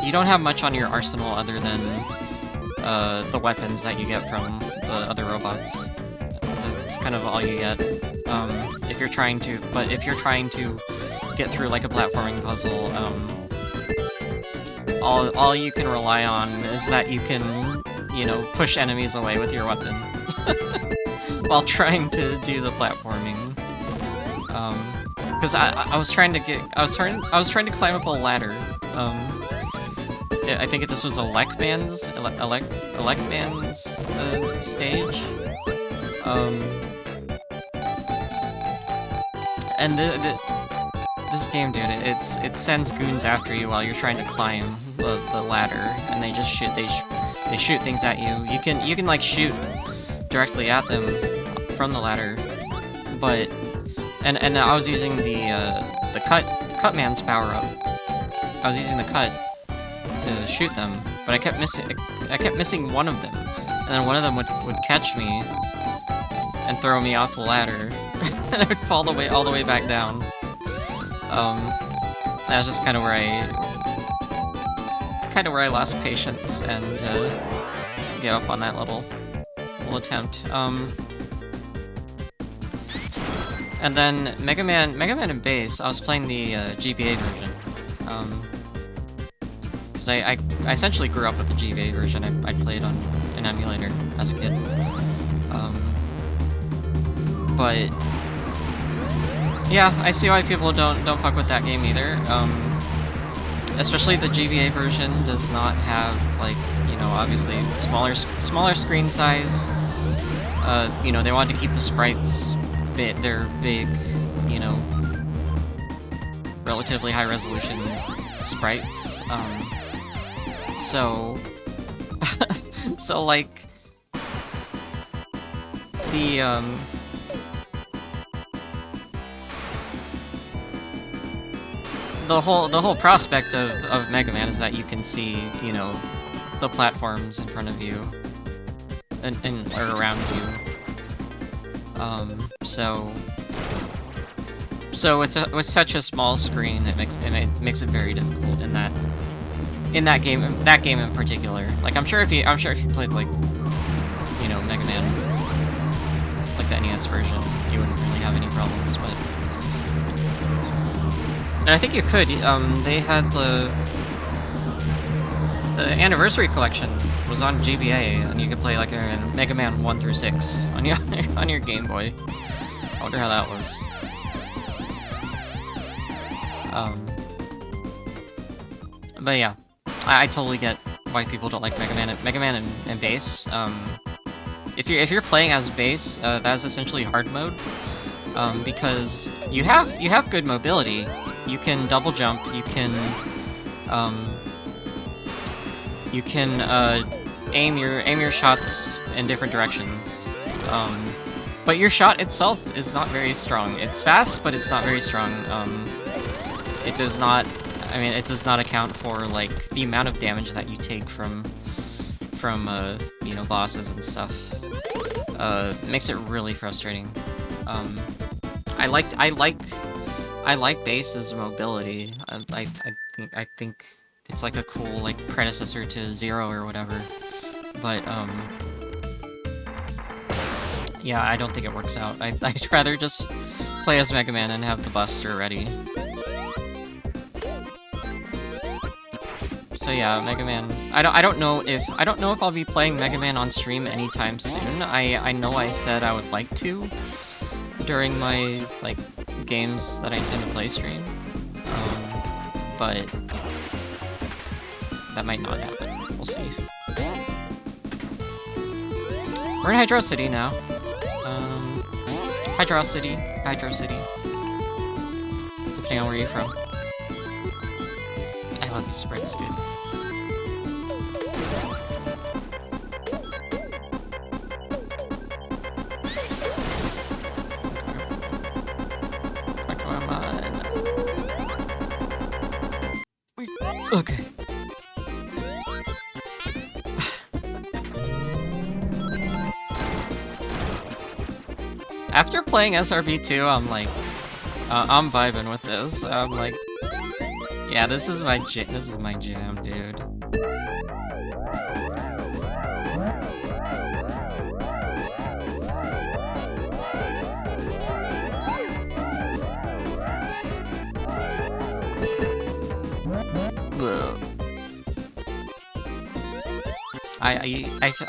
you don't have much on your arsenal other than the weapons that you get from the other robots. It's kind of all you get. If you're trying to get through like a platforming puzzle, all you can rely on is that you can, you know, push enemies away with your weapon while trying to do the platforming. Because I was trying to climb up a ladder. I think this was Electman's stage. And this game, dude, it sends goons after you while you're trying to climb the ladder, and they just shoot things at you. You can like shoot directly at them from the ladder, but and I was using the cut man's power up. I was using the cut to shoot them, but I kept missing one of them, and then one of them would catch me and throw me off the ladder, and I would fall all the way back down. That was just kind of where I lost patience and gave up on that little attempt. And then Mega Man and Bass, I was playing the GBA version. Because I essentially grew up with the GBA version. I played on an emulator as a kid. But yeah, I see why people don't fuck with that game either. Especially the GBA version does not have, like, you know, obviously smaller screen size. You know, they wanted to keep the sprites they're big, you know, relatively high resolution sprites. So like the whole prospect of Mega Man is that you can see, you know, the platforms in front of you and or around you. So with such a small screen, it makes it very difficult in that game in particular. Like I'm sure if you played, like, you know, Mega Man, like the NES version, you wouldn't really have any problems, but and I think you could. They had the Anniversary Collection was on GBA, and you could play like Mega Man 1 through 6 on your Game Boy. I wonder how that was. But yeah, I totally get why people don't like Mega Man and Bass. If you're playing as Bass, that's essentially hard mode, because you have good mobility. You can double jump. You can aim your shots in different directions. But your shot itself is not very strong. It's fast, but it's not very strong. It does not account for, like, the amount of damage that you take from you know, bosses and stuff. It makes it really frustrating. I like Bass's mobility. I think it's like a cool, like, predecessor to Zero or whatever. But yeah, I don't think it works out. I'd rather just play as Mega Man and have the Buster ready. So yeah, Mega Man. I don't know if I'll be playing Mega Man on stream anytime soon. I know I said I would like to during my, like, games that I intend to play stream. But that might not happen. We'll see. We're in Hydro City now. Hydro City. Depending on where you're from. I love these sprites, dude. Come on. Okay. After playing SRB2, I'm like, I'm vibing with this. I'm like, Yeah, this is my jam, dude.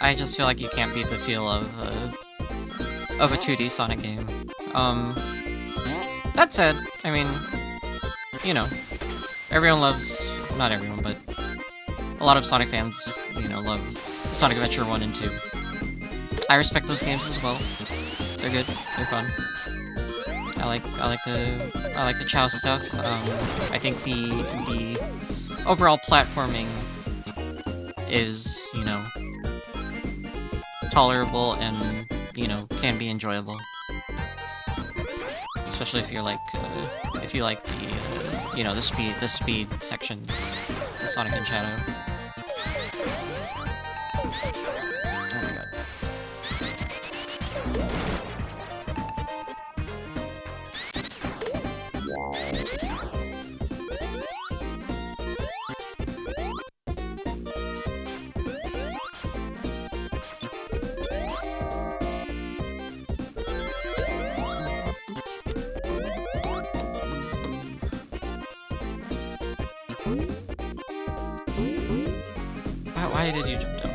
I just feel like you can't beat the feel of a 2D Sonic game. That said, I mean, you know, everyone loves, not everyone, but a lot of Sonic fans, you know, love Sonic Adventure 1 and 2. I respect those games as well. They're good. They're fun. I like the Chow stuff. I think the overall platforming is, you know, tolerable and, you know, can be enjoyable. Especially if you're like, if you like the, you know, the speed sections, the Sonic and Shadow. Oh my god. Why did you jump down?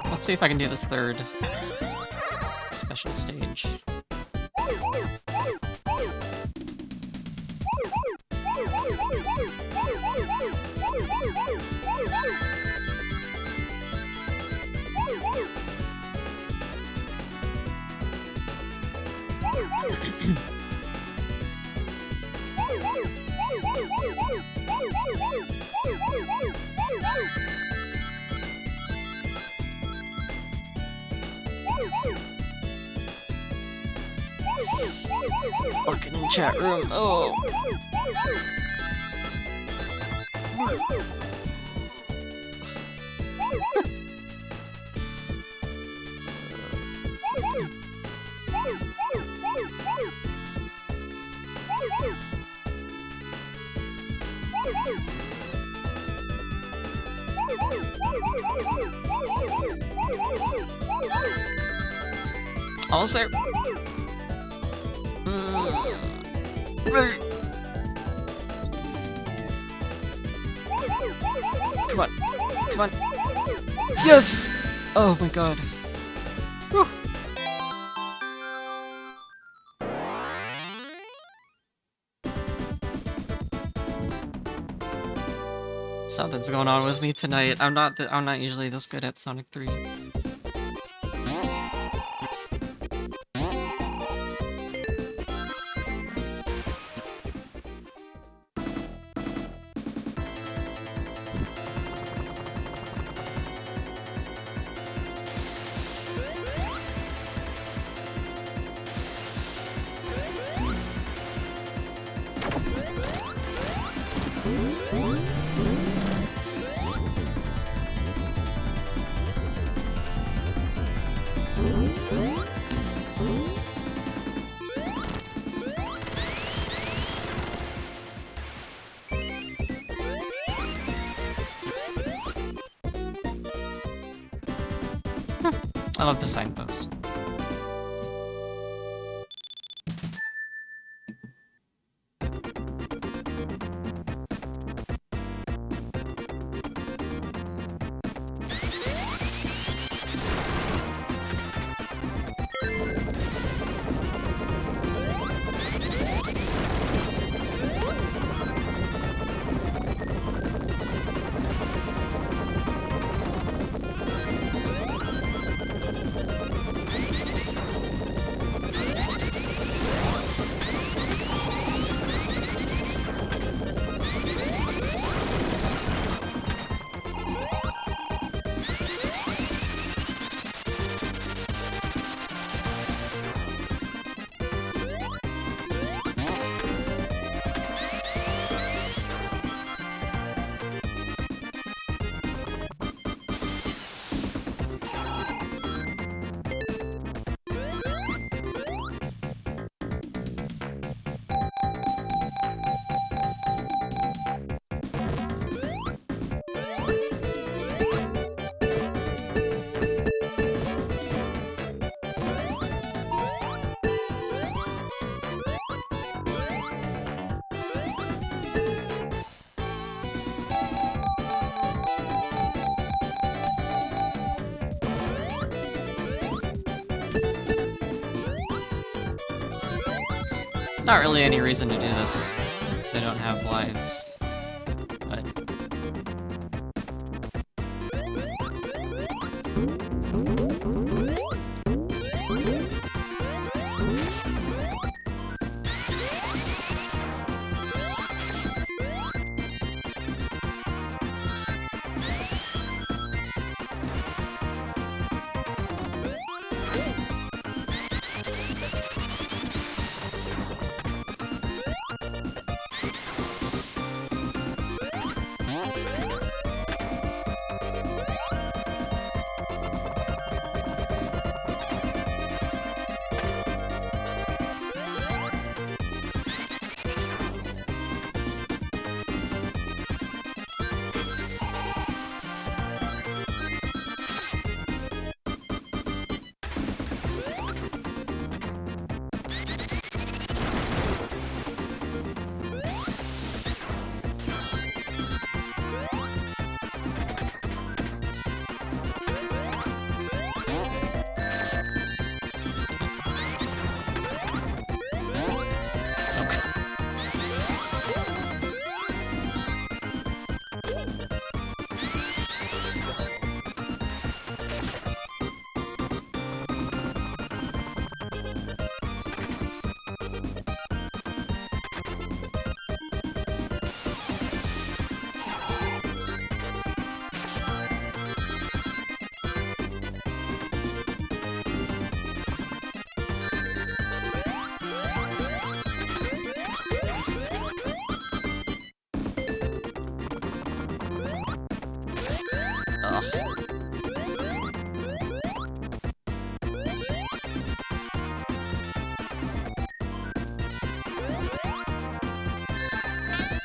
Let's see if I can do this third special stage. Looking in chat room. Oh. Almost there. Come on. Come on. Yes! Oh my god. Whew. Something's going on with me tonight. I'm not usually this good at Sonic 3. I love the signpost. Not really any reason to do this, because I don't have lives. But...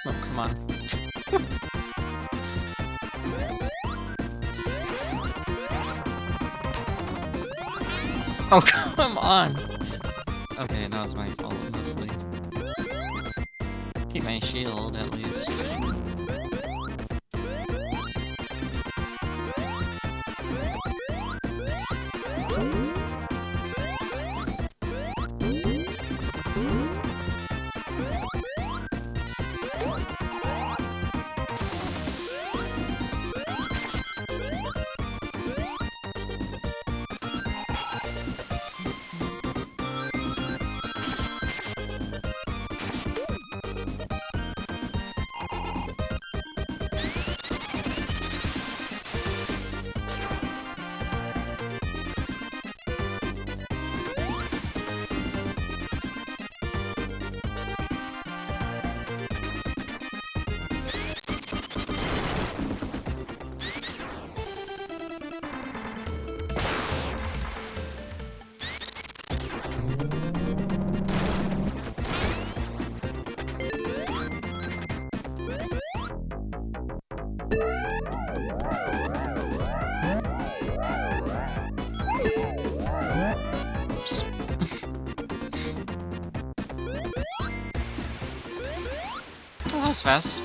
Oh, come on. Oh, come on! Okay, that was my fault, mostly. Keep my shield, at least. Oops. Oh, that was fast.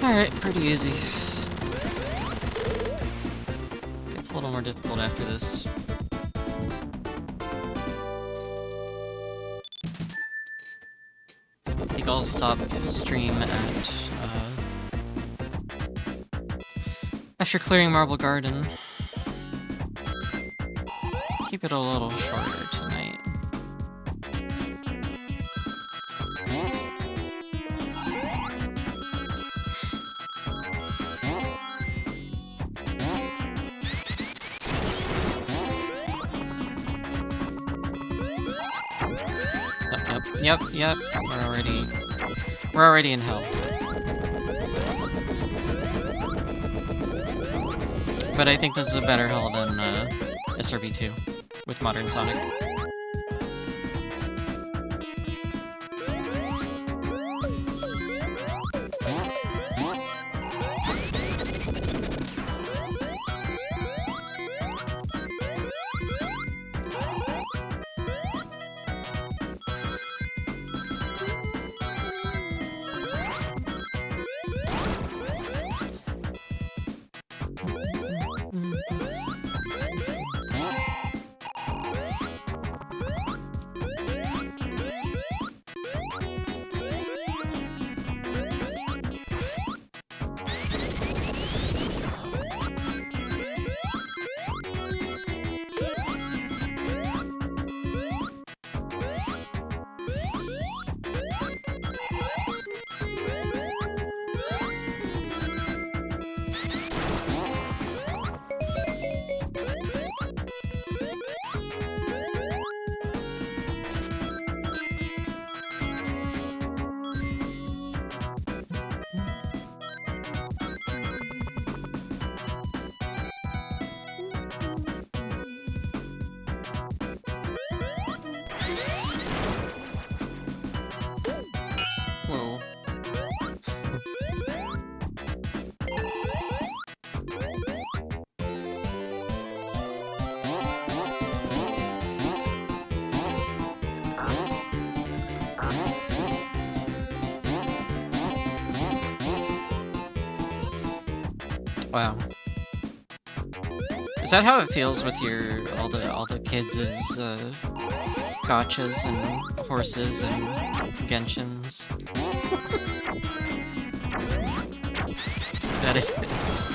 Alright, pretty easy. It's a little more difficult after this. I think I'll stop stream at, after clearing Marble Garden. Keep it a little shorter tonight. Yep. We're already in hell. But I think this is a better hell than SRB2 with Modern Sonic. Whoa. Wow. Is that how it feels with your all the kids' gotchas and horses and Genshins? That it is.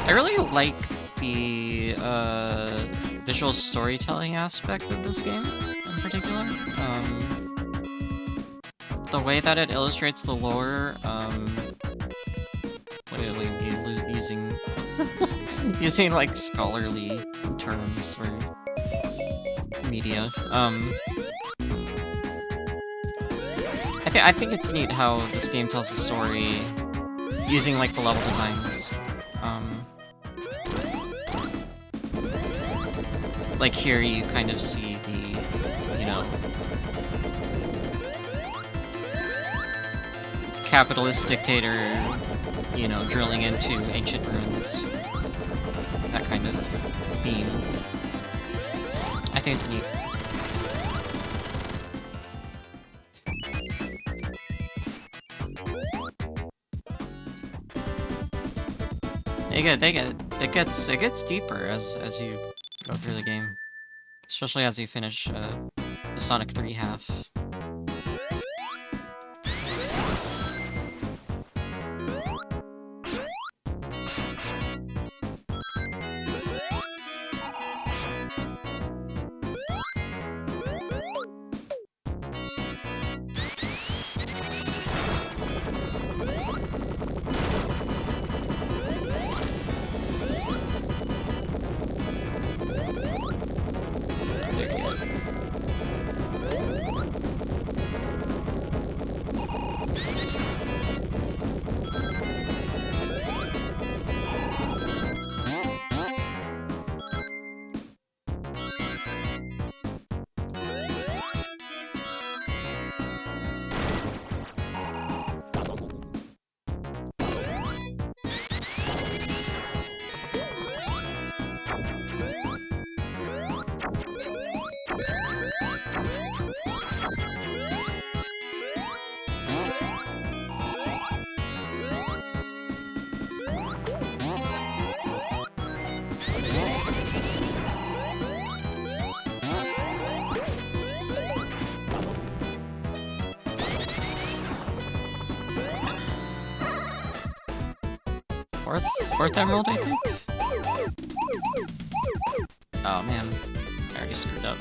I really like the visual storytelling aspect of this game in particular. The way that it illustrates the lore, using using like scholarly terms for media. I think it's neat how this game tells the story using like the level designs. Like here you kind of see the, you know, capitalist dictator, you know, drilling into ancient ruins. That kind of theme. I think it's neat. It gets deeper as you go through the game, especially as you finish the Sonic 3 half. Fourth emerald, I think? Oh man, I already screwed up.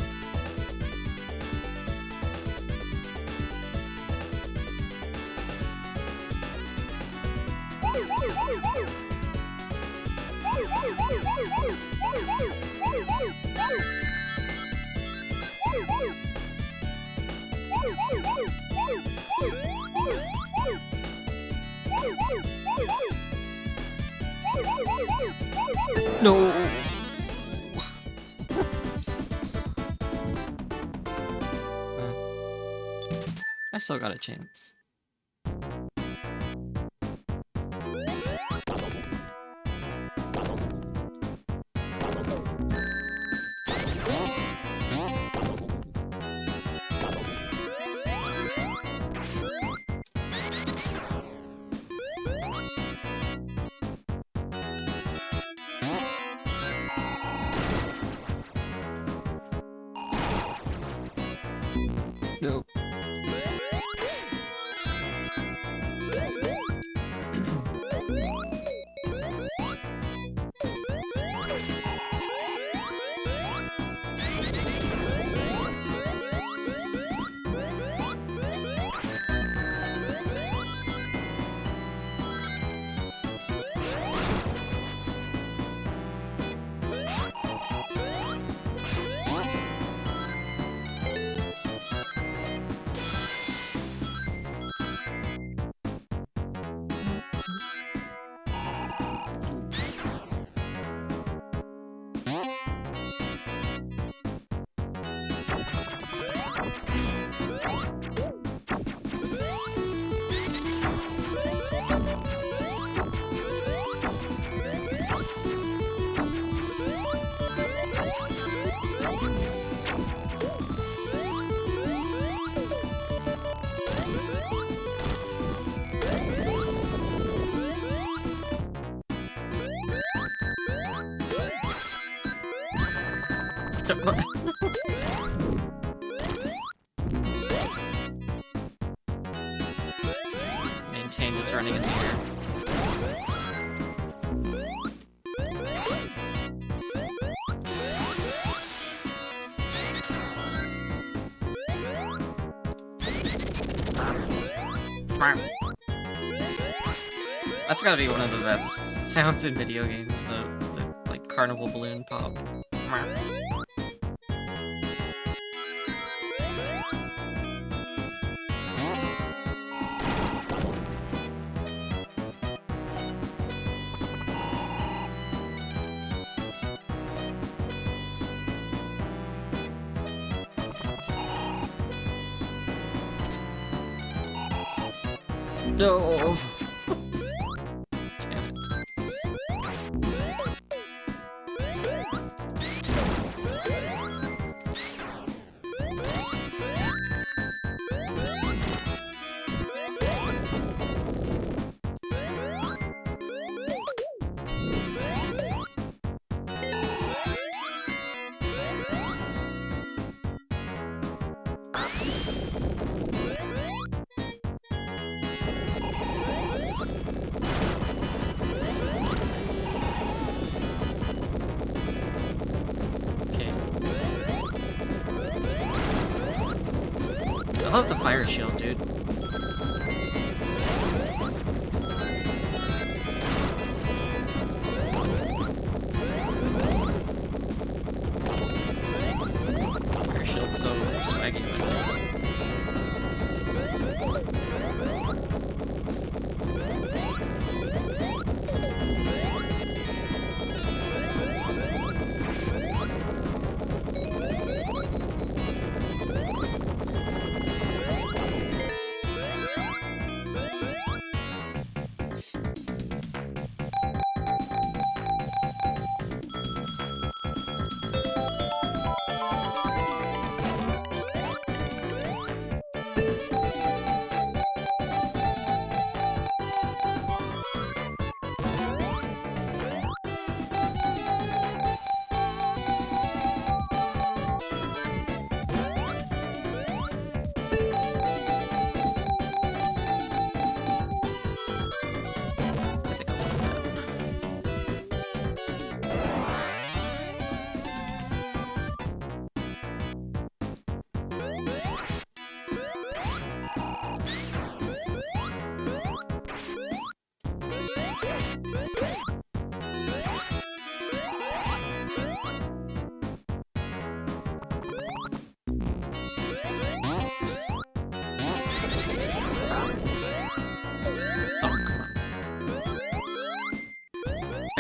No. I still got a chance. Nope. Maintain is running in the air. That's gotta be one of the best sounds in video games, the like carnival balloon pop. No. Damn it. I love the fire shield, dude. Fire shield's so swaggy.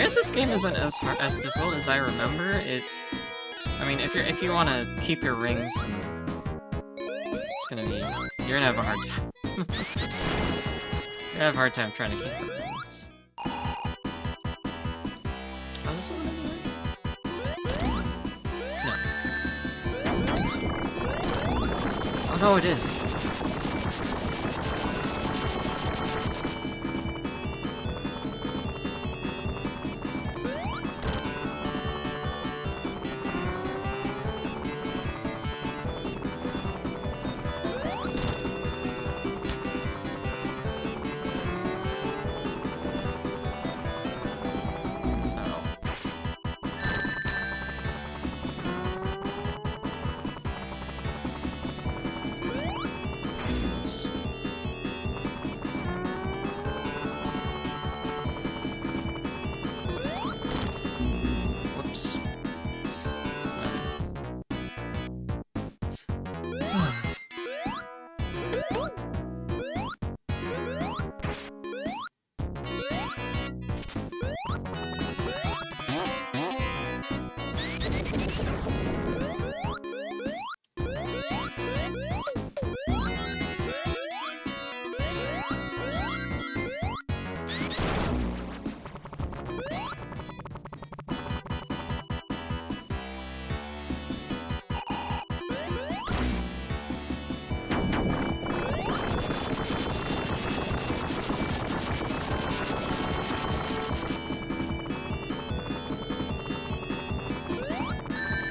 guess this game isn't as hard, as difficult as I remember. I mean, if you want to keep your rings, then it's gonna be, you're gonna have a hard time. You're gonna have a hard time trying to keep your rings. Was this one anyway? No. Oh no, it is.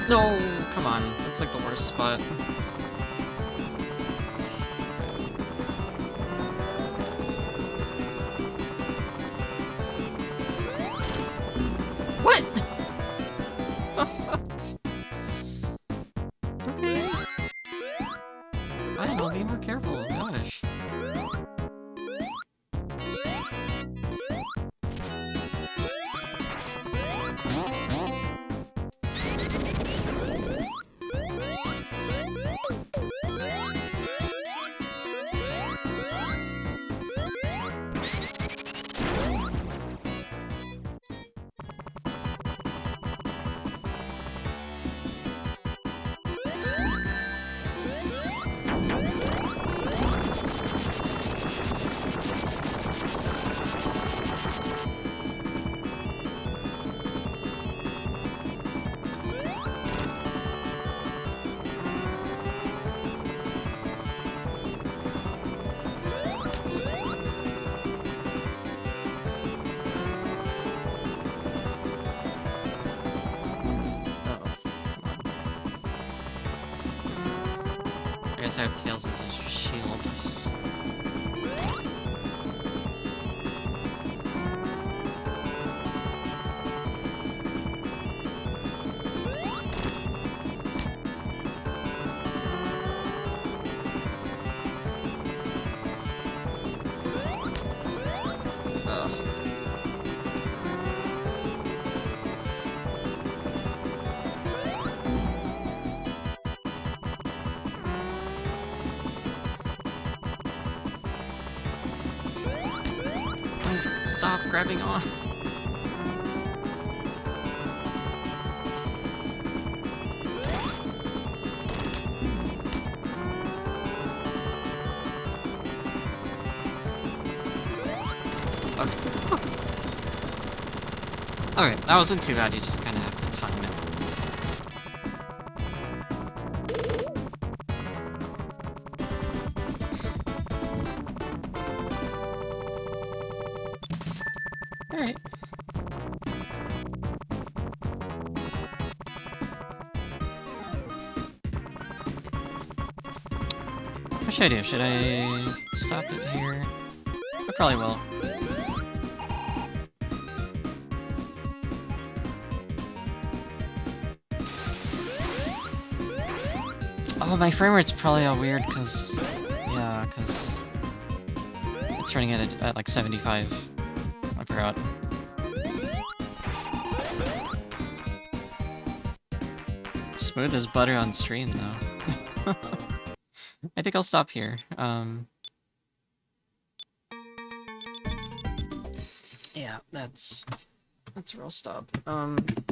No, come on. That's like the worst spot. What? Okay. Fine, I'll be more careful. Gosh. I guess I have Tails as a shield. Stop grabbing on. Okay. Okay, that wasn't too bad. You just kind of have to time it. Alright. What should I do? Should I stop it here? I probably will. Oh, my frame rate's probably all weird because... Yeah, because... It's running at like 75. I forgot. Smooth as butter on stream, though. I think I'll stop here. Yeah, that's That's where I'll stop. And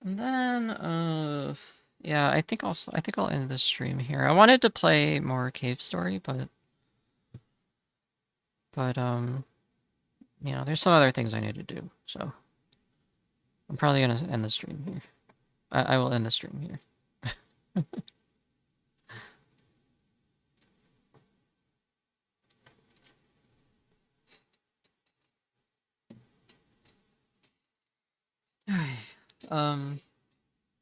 then, yeah, I think I'll end the stream here. I wanted to play more Cave Story, but, you know, there's some other things I need to do, so I'm probably gonna end the stream here. I will end the stream here.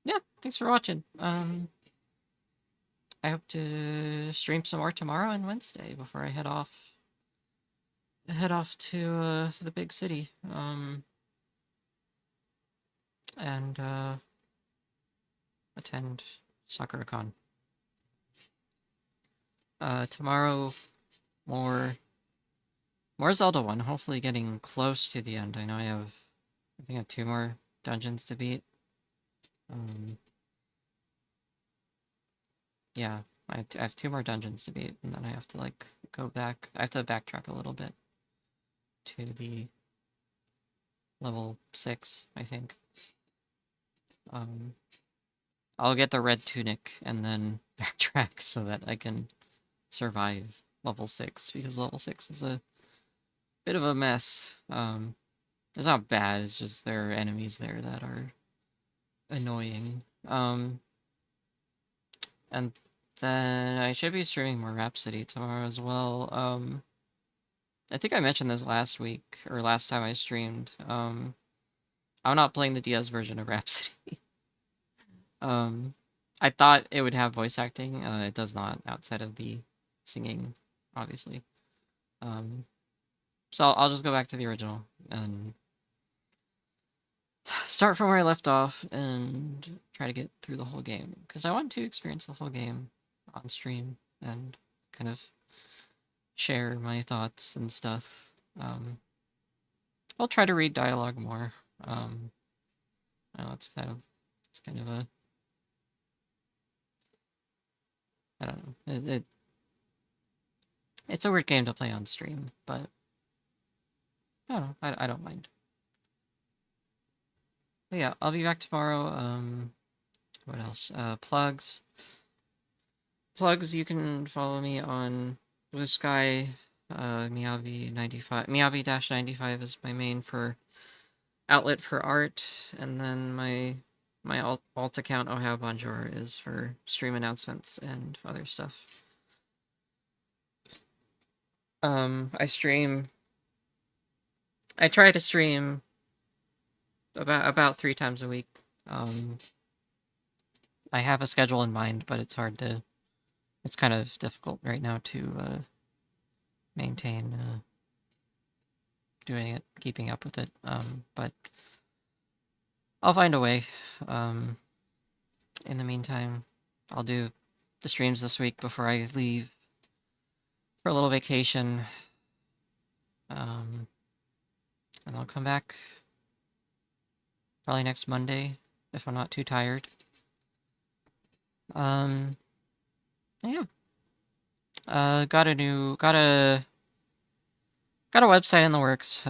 Yeah, thanks for watching. I hope to stream some more tomorrow and Wednesday before I head off to the big city. And attend SakuraCon. Tomorrow, more Zelda 1. Hopefully getting close to the end. I know I think I have 2 more dungeons to beat. Yeah, I have 2 more dungeons to beat, and then I have to, like, go back. I have to backtrack a little bit to the level 6, I think. I'll get the red tunic and then backtrack so that I can survive level 6, because level 6 is a bit of a mess. It's not bad, it's just there are enemies there that are annoying. And then I should be streaming more Rhapsody tomorrow as well. I think I mentioned this last week, or last time I streamed. I'm not playing the DS version of Rhapsody. I thought it would have voice acting. It does not, outside of the singing, obviously. So I'll just go back to the original and start from where I left off and try to get through the whole game, because I want to experience the whole game on stream and kind of share my thoughts and stuff. I'll try to read dialogue more. I know it's kind of a, I don't know. It's a weird game to play on stream, but I don't know. I don't mind. But yeah, I'll be back tomorrow. What else? Plugs. You can follow me on Blue Sky. Miyabi95. Miyabi-95 is my main outlet for art, and then my alt account Ohio Bonjour is for stream announcements and other stuff. I try to stream about 3 times a week. I have a schedule in mind, but it's kind of difficult right now to maintain doing it, keeping up with it. But I'll find a way. In the meantime, I'll do the streams this week before I leave for a little vacation. And I'll come back probably next Monday if I'm not too tired. Yeah. Got a website in the works.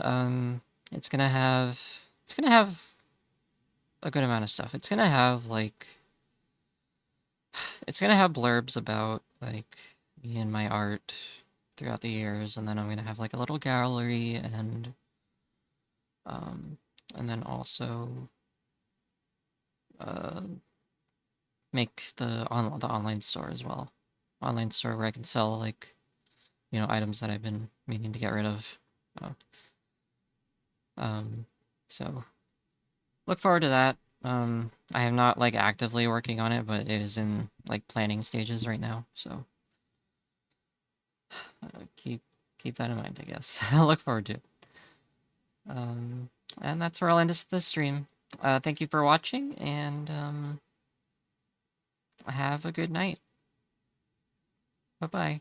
It's gonna have a good amount of stuff. It's gonna have blurbs about like me and my art throughout the years, and then I'm gonna have like a little gallery and then also make the online store as well. Online store where I can sell like, you know, items that I've been meaning to get rid of. So look forward to that. I am not like actively working on it, but it is in like planning stages right now. So keep that in mind, I guess. I look forward to it. And that's where I'll end this stream. Thank you for watching, and have a good night. Bye-bye.